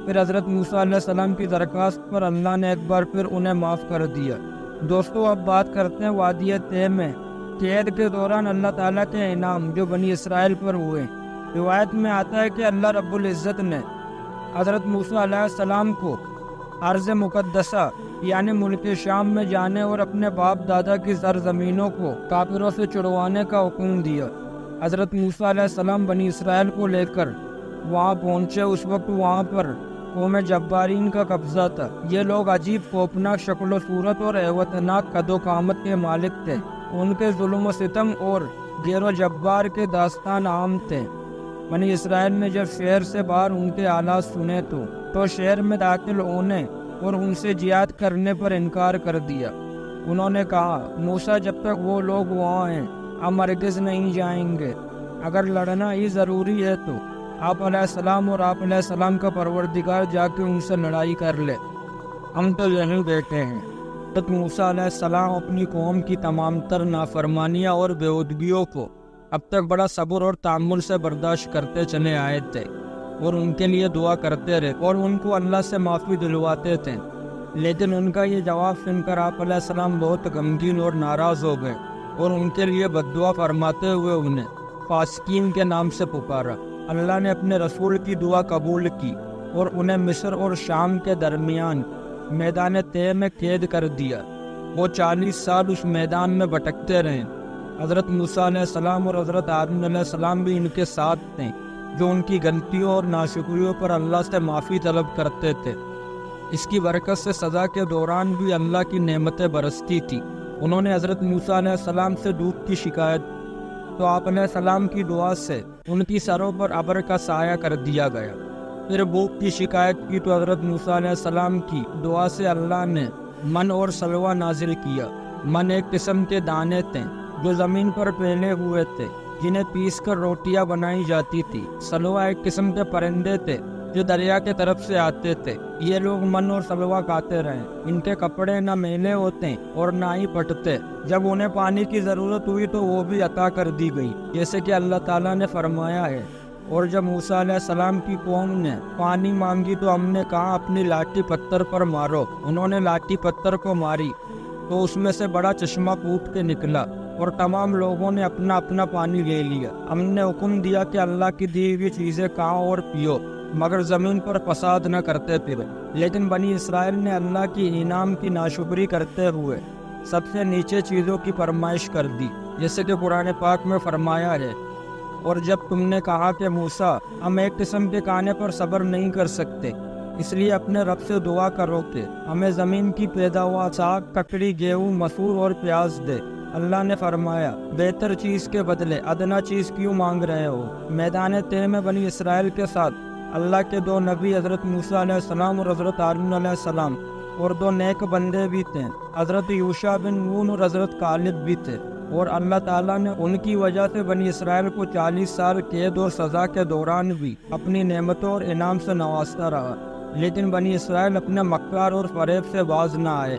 پھر حضرت موسیٰ علیہ السلام کی درخواست پر اللہ نے ایک بار پھر انہیں معاف کر دیا۔ دوستو اب بات کرتے ہیں وادی طے میں قید کے دوران اللہ تعالیٰ کے انعام جو بنی اسرائیل پر ہوئے۔ روایت میں آتا ہے کہ اللہ رب العزت نے حضرت موسیٰ علیہ السلام کو ارض مقدسہ یعنی ملک شام میں جانے اور اپنے باپ دادا کی سرزمینوں کو کافروں سے چھڑوانے کا حکم دیا۔ حضرت موسیٰ علیہ السلام بنی اسرائیل کو لے کر وہاں پہنچے۔ اس وقت وہاں پر قوم جبارین کا قبضہ تھا۔ یہ لوگ عجیب خوفناک شکل و صورت اور ہیبتناک قد و قامت کے مالک تھے۔ ان کے ظلم و ستم اور گیر و جبار کے داستان عام تھے۔ بنی اسرائیل نے جب شہر سے باہر ان کے حالات سنے تو شہر میں داخل ہونے اور ان سے جہاد کرنے پر انکار کر دیا۔ انہوں نے کہا، موسیٰ جب تک وہ لوگ وہاں ہیں ہم ہرگز نہیں جائیں گے۔ اگر لڑنا ہی ضروری ہے تو آپ علیہ السلام اور آپ علیہ السلام کا پروردگار جا کے ان سے لڑائی کر لے، ہم تو یہیں بیٹھے ہیں۔ حضرت موسیٰ علیہ السلام اپنی قوم کی تمام تر نافرمانیاں اور بےہودگیوں کو اب تک بڑا صبر اور تحمل سے برداشت کرتے چلے آئے تھے اور ان کے لیے دعا کرتے رہے اور ان کو اللہ سے معافی دلواتے تھے۔ لیکن ان کا یہ جواب سن کر آپ علیہ السلام بہت غمگین اور ناراض ہو گئے اور ان کے لیے بد دعا فرماتے ہوئے انہیں فاسقین کے نام سے پکارا۔ اللہ نے اپنے رسول کی دعا قبول کی اور انہیں مصر اور شام کے درمیان میدان طے میں قید کر دیا۔ وہ 40 سال اس میدان میں بھٹکتے رہے۔ حضرت موسیٰ علیہ السلام اور حضرت ہارون علیہ السلام بھی ان کے ساتھ تھے، جو ان کی غلطیوں اور ناشکریوں پر اللہ سے معافی طلب کرتے تھے۔ اس کی برکت سے سزا کے دوران بھی اللہ کی نعمتیں برستی تھی۔ انہوں نے حضرت موسیٰ علیہ السلام سے دودھ کی شکایت تو آپ علیہ السلام کی دعا سے ان کی سروں پر ابر کا سایہ کر دیا گیا۔ پھر بھوک کی شکایت کی تو حضرت موسیٰ علیہ السلام کی دعا سے اللہ نے من اور سلوہ نازل کیا۔ من ایک قسم کے دانے تھے جو زمین پر پھیلے ہوئے تھے، جنہیں پیس کر روٹیاں بنائی جاتی تھی۔ سلوہ ایک قسم کے پرندے تھے جو دریا کے طرف سے آتے تھے۔ یہ لوگ من اور سلوہ کھاتے رہے۔ ان کے کپڑے نہ میلے ہوتے اور نہ ہی پھٹتے۔ جب انہیں پانی کی ضرورت ہوئی تو وہ بھی عطا کر دی گئی، جیسے کہ اللہ تعالیٰ نے فرمایا ہے۔ اور جب موسیٰ علیہ السلام کی قوم نے پانی مانگی تو ہم نے کہا اپنی لاٹھی پتھر پر مارو۔ انہوں نے لاٹھی پتھر کو ماری تو اس میں سے بڑا چشمہ پھوٹ کے نکلا اور تمام لوگوں نے اپنا اپنا پانی لے لیا۔ ہم نے حکم دیا کہ اللہ کی دی ہوئی چیزیں کھاؤ اور پیو، مگر زمین پر فساد نہ کرتے پھرے۔ لیکن بنی اسرائیل نے اللہ کی انعام کی ناشکری کرتے ہوئے سب سے نیچے چیزوں کی فرمائش کر دی، جیسے کہ قرآن پاک میں فرمایا ہے، اور جب تم نے کہا کہ موسیٰ ہم ایک قسم کے کھانے پر صبر نہیں کر سکتے اس لیے اپنے رب سے دعا کرو کہ ہمیں زمین کی پیداوار ساگ، ککڑی، گیہوں، مسور اور پیاز دے۔ اللہ نے فرمایا، بہتر چیز کے بدلے ادنا چیز کیوں مانگ رہے ہو؟ میدان طے میں بنی اسرائیل کے ساتھ اللہ کے دو نبی حضرت موسیٰ علیہ السلام اور حضرت ہارون علیہ السلام اور دو نیک بندے بھی تھے، حضرت یوشع بن نون اور حضرت کالب بھی تھے، اور اللہ تعالیٰ نے ان کی وجہ سے بنی اسرائیل کو 40 سال قید اور سزا کے دوران بھی اپنی نعمتوں اور انعام سے نوازتا رہا، لیکن بنی اسرائیل اپنے مکار اور فریب سے باز نہ آئے۔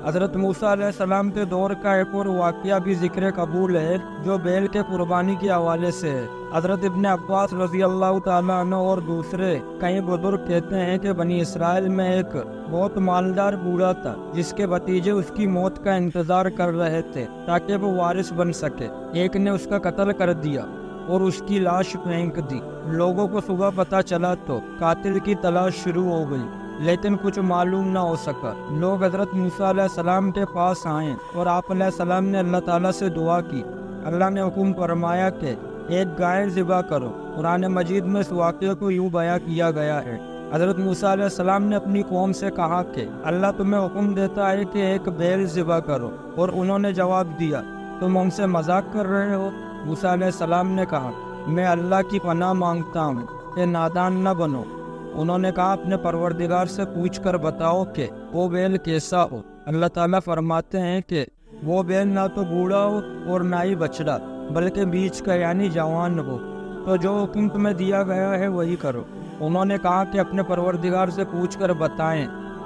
حضرت موسیٰ علیہ السلام کے دور کا ایک اور واقعہ بھی ذکر قبول ہے جو بیل کے قربانی کے حوالے سے ہے۔ حضرت ابن عباس رضی اللہ تعالیٰ عنہ اور دوسرے کئی بزرگ کہتے ہیں کہ بنی اسرائیل میں ایک بہت مالدار بوڑھا تھا جس کے بھتیجے اس کی موت کا انتظار کر رہے تھے تاکہ وہ وارث بن سکے۔ ایک نے اس کا قتل کر دیا اور اس کی لاش پھینک دی۔ لوگوں کو صبح پتہ چلا تو قاتل کی تلاش شروع ہو گئی، لیکن کچھ معلوم نہ ہو سکا۔ لوگ حضرت موسیٰ علیہ السلام کے پاس آئے اور آپ علیہ السلام نے اللہ تعالیٰ سے دعا کی۔ اللہ نے حکم فرمایا کہ ایک گائے ذبح کرو۔ قرآن مجید میں اس واقعے کو یوں بیان کیا گیا ہے۔ حضرت موسیٰ علیہ السلام نے اپنی قوم سے کہا کہ اللہ تمہیں حکم دیتا ہے کہ ایک بیل ذبح کرو، اور انہوں نے جواب دیا، تم ہم سے مذاق کر رہے ہو؟ موسیٰ علیہ السلام نے کہا، میں اللہ کی پناہ مانگتا ہوں کہ نادان نہ بنو۔ انہوں نے کہا، اپنے پروردگار سے پوچھ کر بتاؤ کہ وہ بیل کیسا ہو۔ اللہ تعالیٰ فرماتے ہیں کہ وہ بیل نہ تو بوڑھا ہو اور نہ ہی بچڑا، بلکہ بیچ کا یعنی جوان ہو۔ تو جو حکم تمہیں دیا گیا ہے وہی کرو۔ انہوں نے کہا کہ اپنے پروردگار سے پوچھ کر بتائیں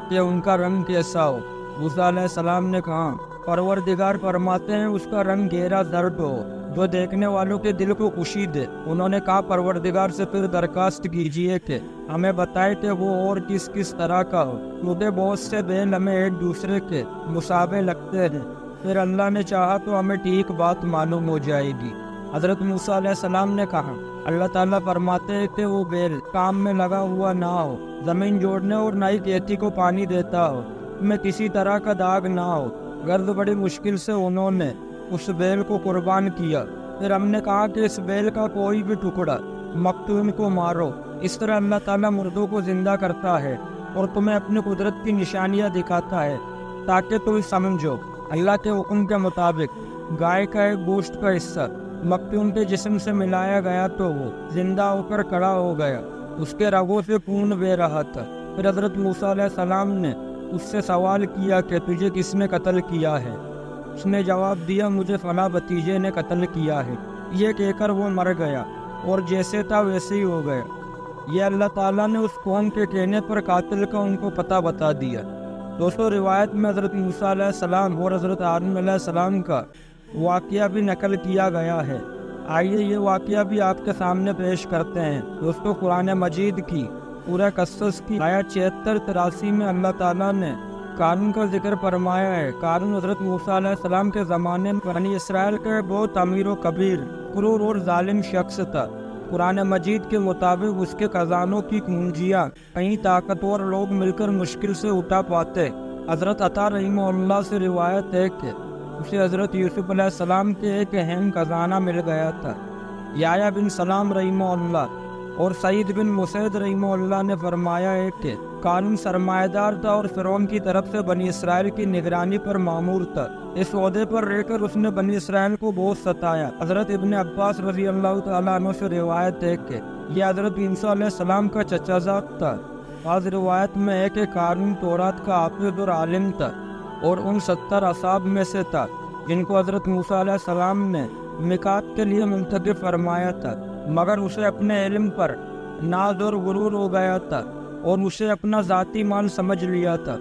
کہ ان کا رنگ کیسا ہو۔ موسیٰ علیہ السلام نے کہا، پروردگار فرماتے ہیں اس کا رنگ گہرا زرد ہو جو دیکھنے والوں کے دل کو خوشی دے۔ انہوں نے کہا، پروردگار سے پھر درخواست کیجئے کہ ہمیں بتائے کہ وہ اور کس کس طرح کا ہو، کیونکہ بہت سے بیل ہمیں ایک دوسرے کے مشابہ لگتے ہیں۔ پھر اللہ نے چاہا تو ہمیں ٹھیک بات معلوم ہو جائے گی۔ حضرت موسیٰ علیہ السلام نے کہا، اللہ تعالیٰ فرماتے ہیں کہ وہ بیل کام میں لگا ہوا نہ ہو، زمین جوڑنے اور نہ ہی کھیتی کو پانی دیتا ہو، میں کسی طرح کا داغ نہ ہو۔ غرض بڑی مشکل سے انہوں نے اس بیل کو قربان کیا۔ پھر ہم نے کہا کہ اس بیل کا کوئی بھی ٹکڑا مقتول کو مارو۔ اس طرح اللہ تعالیٰ مردوں کو زندہ کرتا ہے اور تمہیں اپنی قدرت کی نشانیاں دکھاتا ہے تاکہ تم سمجھو۔ اللہ کے حکم کے مطابق گائے کا ایک گوشت کا حصہ مقتول کے جسم سے ملایا گیا تو وہ زندہ ہو کر کھڑا ہو گیا، اس کے رگوں سے خون بہہ رہا تھا۔ پھر حضرت موسیٰ علیہ السلام نے اس سے سوال کیا کہ تجھے کس نے قتل کیا ہے؟ اس نے جواب دیا، مجھے فلاں بھتیجے نے قتل کیا ہے۔ یہ کہہ کر وہ مر گیا اور جیسے تھا ویسے ہی ہو گیا۔ یہ اللہ تعالیٰ نے اس قوم کے کہنے پر قاتل کا ان کو پتہ بتا دیا۔ دوستو، روایت میں حضرت موسیٰ علیہ السلام اور حضرت ہارون علیہ السلام کا واقعہ بھی نقل کیا گیا ہے۔ آئیے یہ واقعہ بھی آپ کے سامنے پیش کرتے ہیں۔ دوستو، قرآن مجید کی سورہ قصص کی آیت 76-83 میں اللہ تعالیٰ نے قارون کا ذکر فرمایا ہے۔ قارون حضرت موسیٰ علیہ السلام کے زمانے میں بنی اسرائیل کا بہت امیر و کبیر، کرور اور ظالم شخص تھا۔ قرآن مجید کے مطابق اس کے خزانوں کی کنجیاں کئی طاقتور لوگ مل کر مشکل سے اٹھا پاتے۔ حضرت عطا رحمہ اللہ سے روایت ہے کہ اسے حضرت یوسف علیہ السلام کے ایک اہم خزانہ مل گیا تھا۔ یحییٰ بن سلام رحمہ اللہ اور سعید بن مسعود رحمہ اللہ نے فرمایا ہے کہ قارون سرمایہ دار تھا اور فرعون کی طرف سے بنی اسرائیل کی نگرانی پر مامور تھا۔ اس عہدے پر رہ کر اس نے بنی اسرائیل کو بہت ستایا۔ حضرت ابن عباس رضی اللہ تعالیٰ عنہ سے روایت ہے کہ یہ حضرت عیسیٰ علیہ السلام کا چچا زاد تھا۔ بعض روایت میں ہے کہ قارون تورات کا حافظ اور عالم تھا اور ان 70 اصحاب میں سے تھا جن کو حضرت موسیٰ علیہ السلام نے میقات کے لیے منتخب فرمایا تھا، مگر اسے اپنے علم پر ناز اور غرور ہو گیا تھا اور اسے اپنا ذاتی مال سمجھ لیا تھا۔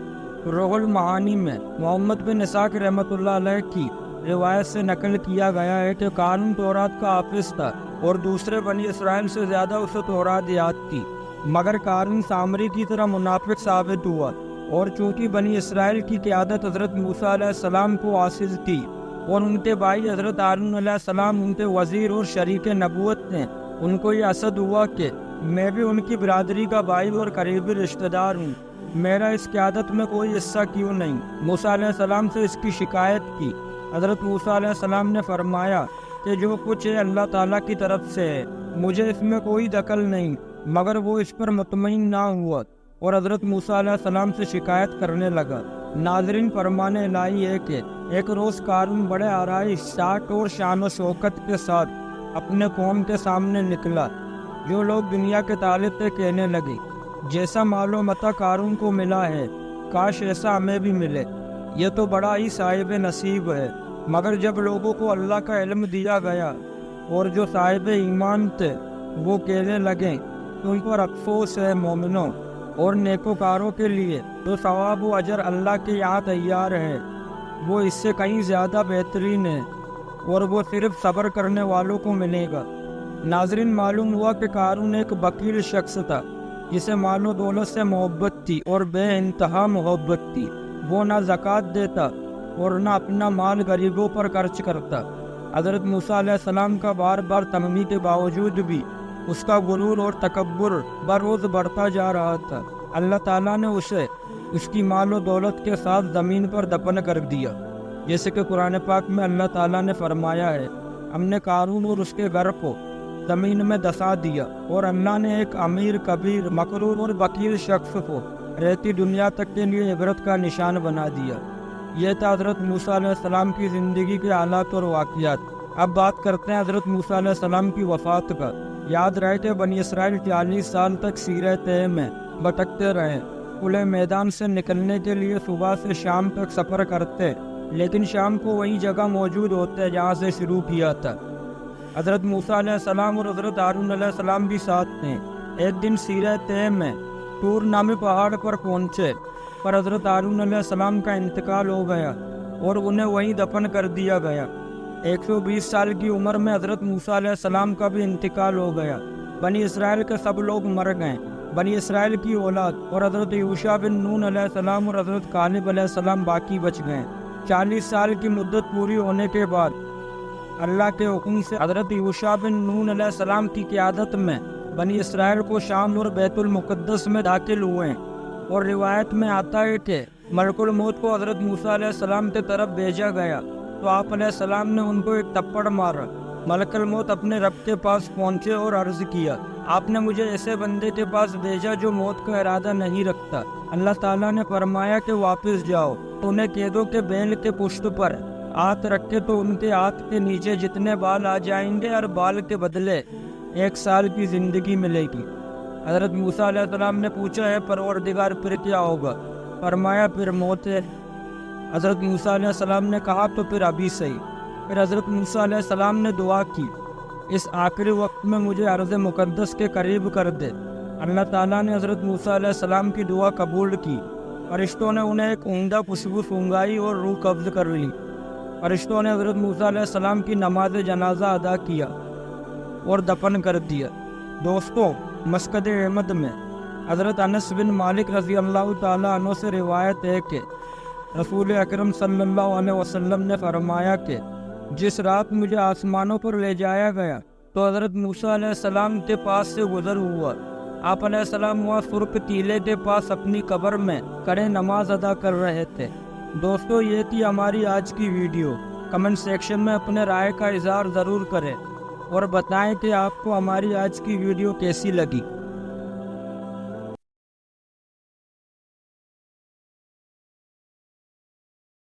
روح المعانی میں محمد بن اسحاق رحمۃ اللہ علیہ کی روایت سے نقل کیا گیا ہے کہ قارون تورات کا حافظ تھا اور دوسرے بنی اسرائیل سے زیادہ اسے تورات یاد تھی، مگر قارون سامری کی طرح منافق ثابت ہوا، اور چونکہ بنی اسرائیل کی قیادت حضرت موسیٰ علیہ السلام کو حاصل تھی اور ان کے بھائی حضرت ہارون علیہ السلام ان کے وزیر اور شریک نبوت تھے، ان کو یہ حسد ہوا کہ میں بھی ان کی برادری کا بھائی اور قریبی رشتہ دار ہوں، میرا اس قیادت میں کوئی حصہ کیوں نہیں؟ موسیٰ علیہ السلام سے اس کی شکایت کی۔ حضرت موسیٰ علیہ السلام نے فرمایا کہ جو کچھ ہے اللہ تعالیٰ کی طرف سے ہے، مجھے اس میں کوئی دخل نہیں، مگر وہ اس پر مطمئن نہ ہوا۔ اور حضرت موسیٰ علیہ السلام سے شکایت کرنے لگا۔ ناظرین، فرمان الہی ہے کہ ایک روز قارون بڑے آرائش، شاٹ اور شان و شوکت کے ساتھ اپنے قوم کے سامنے نکلا۔ جو لوگ دنیا کے طالب تھے کہنے لگے، جیسا مال و متاع قارون کو ملا ہے کاش ایسا ہمیں بھی ملے، یہ تو بڑا ہی صاحب نصیب ہے۔ مگر جب لوگوں کو اللہ کا علم دیا گیا اور جو صاحب ایمان تھے وہ کہنے لگے کہ ان پر افسوس ہے مومنوں اور نیکوکاروں کے لیے تو ثواب و اجر اللہ کے یہاں تیار ہے، وہ اس سے کہیں زیادہ بہترین ہے اور وہ صرف صبر کرنے والوں کو ملے گا۔ ناظرین، معلوم ہوا کہ قارون ایک بخیل شخص تھا جسے مال و دولت سے محبت تھی اور بے انتہا محبت تھی۔ وہ نہ زکوٰۃ دیتا اور نہ اپنا مال غریبوں پر خرچ کرتا۔ حضرت موسیٰ علیہ السلام کا بار بار تنبیہ کے باوجود بھی اس کا غرور اور تکبر بروز بڑھتا جا رہا تھا۔ اللہ تعالیٰ نے اسے اس کی مال و دولت کے ساتھ زمین پر دفن کر دیا، جیسے کہ قرآن پاک میں اللہ تعالیٰ نے فرمایا ہے، ہم نے قارون اور اس کے گھر کو زمین میں دسا دیا، اور اللہ نے ایک امیر کبیر مغرور اور بخیل شخص کو رہتی دنیا تک کے لیے عبرت کا نشان بنا دیا۔ یہ تھا حضرت موسیٰ علیہ السلام کی زندگی کے حالات اور واقعات۔ اب بات کرتے ہیں حضرت موسیٰ علیہ السلام کی وفات کا۔ یاد رہے کہ بنی اسرائیل 40 سال تک سیرہ طے میں بھٹکتے رہے۔ کھلے میدان سے نکلنے کے لیے صبح سے شام تک سفر کرتے، لیکن شام کو وہی جگہ موجود ہوتے جہاں سے شروع کیا تھا۔ حضرت موسیٰ علیہ السلام اور حضرت ہارون علیہ السلام بھی ساتھ تھے۔ ایک دن سیرہ طے میں طور نامی پہاڑ پر پہنچے، پر حضرت ہارون علیہ السلام کا انتقال ہو گیا اور انہیں وہیں دفن کر دیا گیا۔ 120 سال کی عمر میں حضرت موسیٰ علیہ السلام کا بھی انتقال ہو گیا۔ بنی اسرائیل کے سب لوگ مر گئے، بنی اسرائیل کی اولاد اور حضرت یوشع بن نون علیہ السلام اور حضرت کالب علیہ السلام باقی بچ گئے۔ 40 سال کی مدت پوری ہونے کے بعد اللہ کے حکم سے حضرت یوشع بن نون علیہ السلام کی قیادت میں بنی اسرائیل کو شام اور بیت المقدس میں داخل ہوئے، اور روایت میں آتا ہے کہ ملک الموت کو حضرت موسیٰ علیہ السلام کی طرف بھیجا گیا تو آپ علیہ السلام نے ان کو ایک تپڑ مارا۔ ملک الموت اپنے رب کے پاس پہنچے اور عرض کیا، آپ نے مجھے ایسے بندے کے پاس بھیجا جو موت کا ارادہ نہیں رکھتا۔ اللہ تعالیٰ نے فرمایا کہ واپس جاؤ، انہیں کہہ دو کہ بیل کے پشت پر ہاتھ رکھے تو ان کے ہاتھ کے نیچے جتنے بال آ جائیں گے، ہر بال کے بدلے 1 سال کی زندگی ملے گی۔ حضرت موسیٰ علیہ السلام نے پوچھا، ہے پروردگار پھر کیا ہوگا؟ فرمایا پھر موت ہے۔ حضرت موسیٰ علیہ السلام نے کہا تو پھر ابھی صحیح۔ پھر حضرت موسیٰ علیہ السلام نے دعا کی، اس آخری وقت میں مجھے ارض مقدس کے قریب کر دے۔ اللہ تعالیٰ نے حضرت موسیٰ علیہ السلام کی دعا قبول کی۔ فرشتوں نے انہیں ایک عمدہ خوشبو سونگائی اور روح قبض کر لی۔ فرشتوں نے حضرت موسیٰ علیہ السلام کی نماز جنازہ ادا کیا اور دفن کر دیا۔ دوستوں، مسجد احمد میں حضرت انس بن مالک رضی اللہ تعالیٰ عنہ سے روایت ہے کہ رسول اکرم صلی اللہ علیہ وسلم نے فرمایا کہ جس رات مجھے آسمانوں پر لے جایا گیا تو حضرت موسیٰ علیہ السلام کے پاس سے گزر ہوا۔ آپ علیہ السلام وہاں سرخ ٹیلے کے پاس اپنی قبر میں کھڑے نماز ادا کر رہے تھے۔ دوستو، یہ تھی ہماری آج کی ویڈیو۔ کمنٹ سیکشن میں اپنے رائے کا اظہار ضرور کریں اور بتائیں کہ آپ کو ہماری آج کی ویڈیو کیسی لگی۔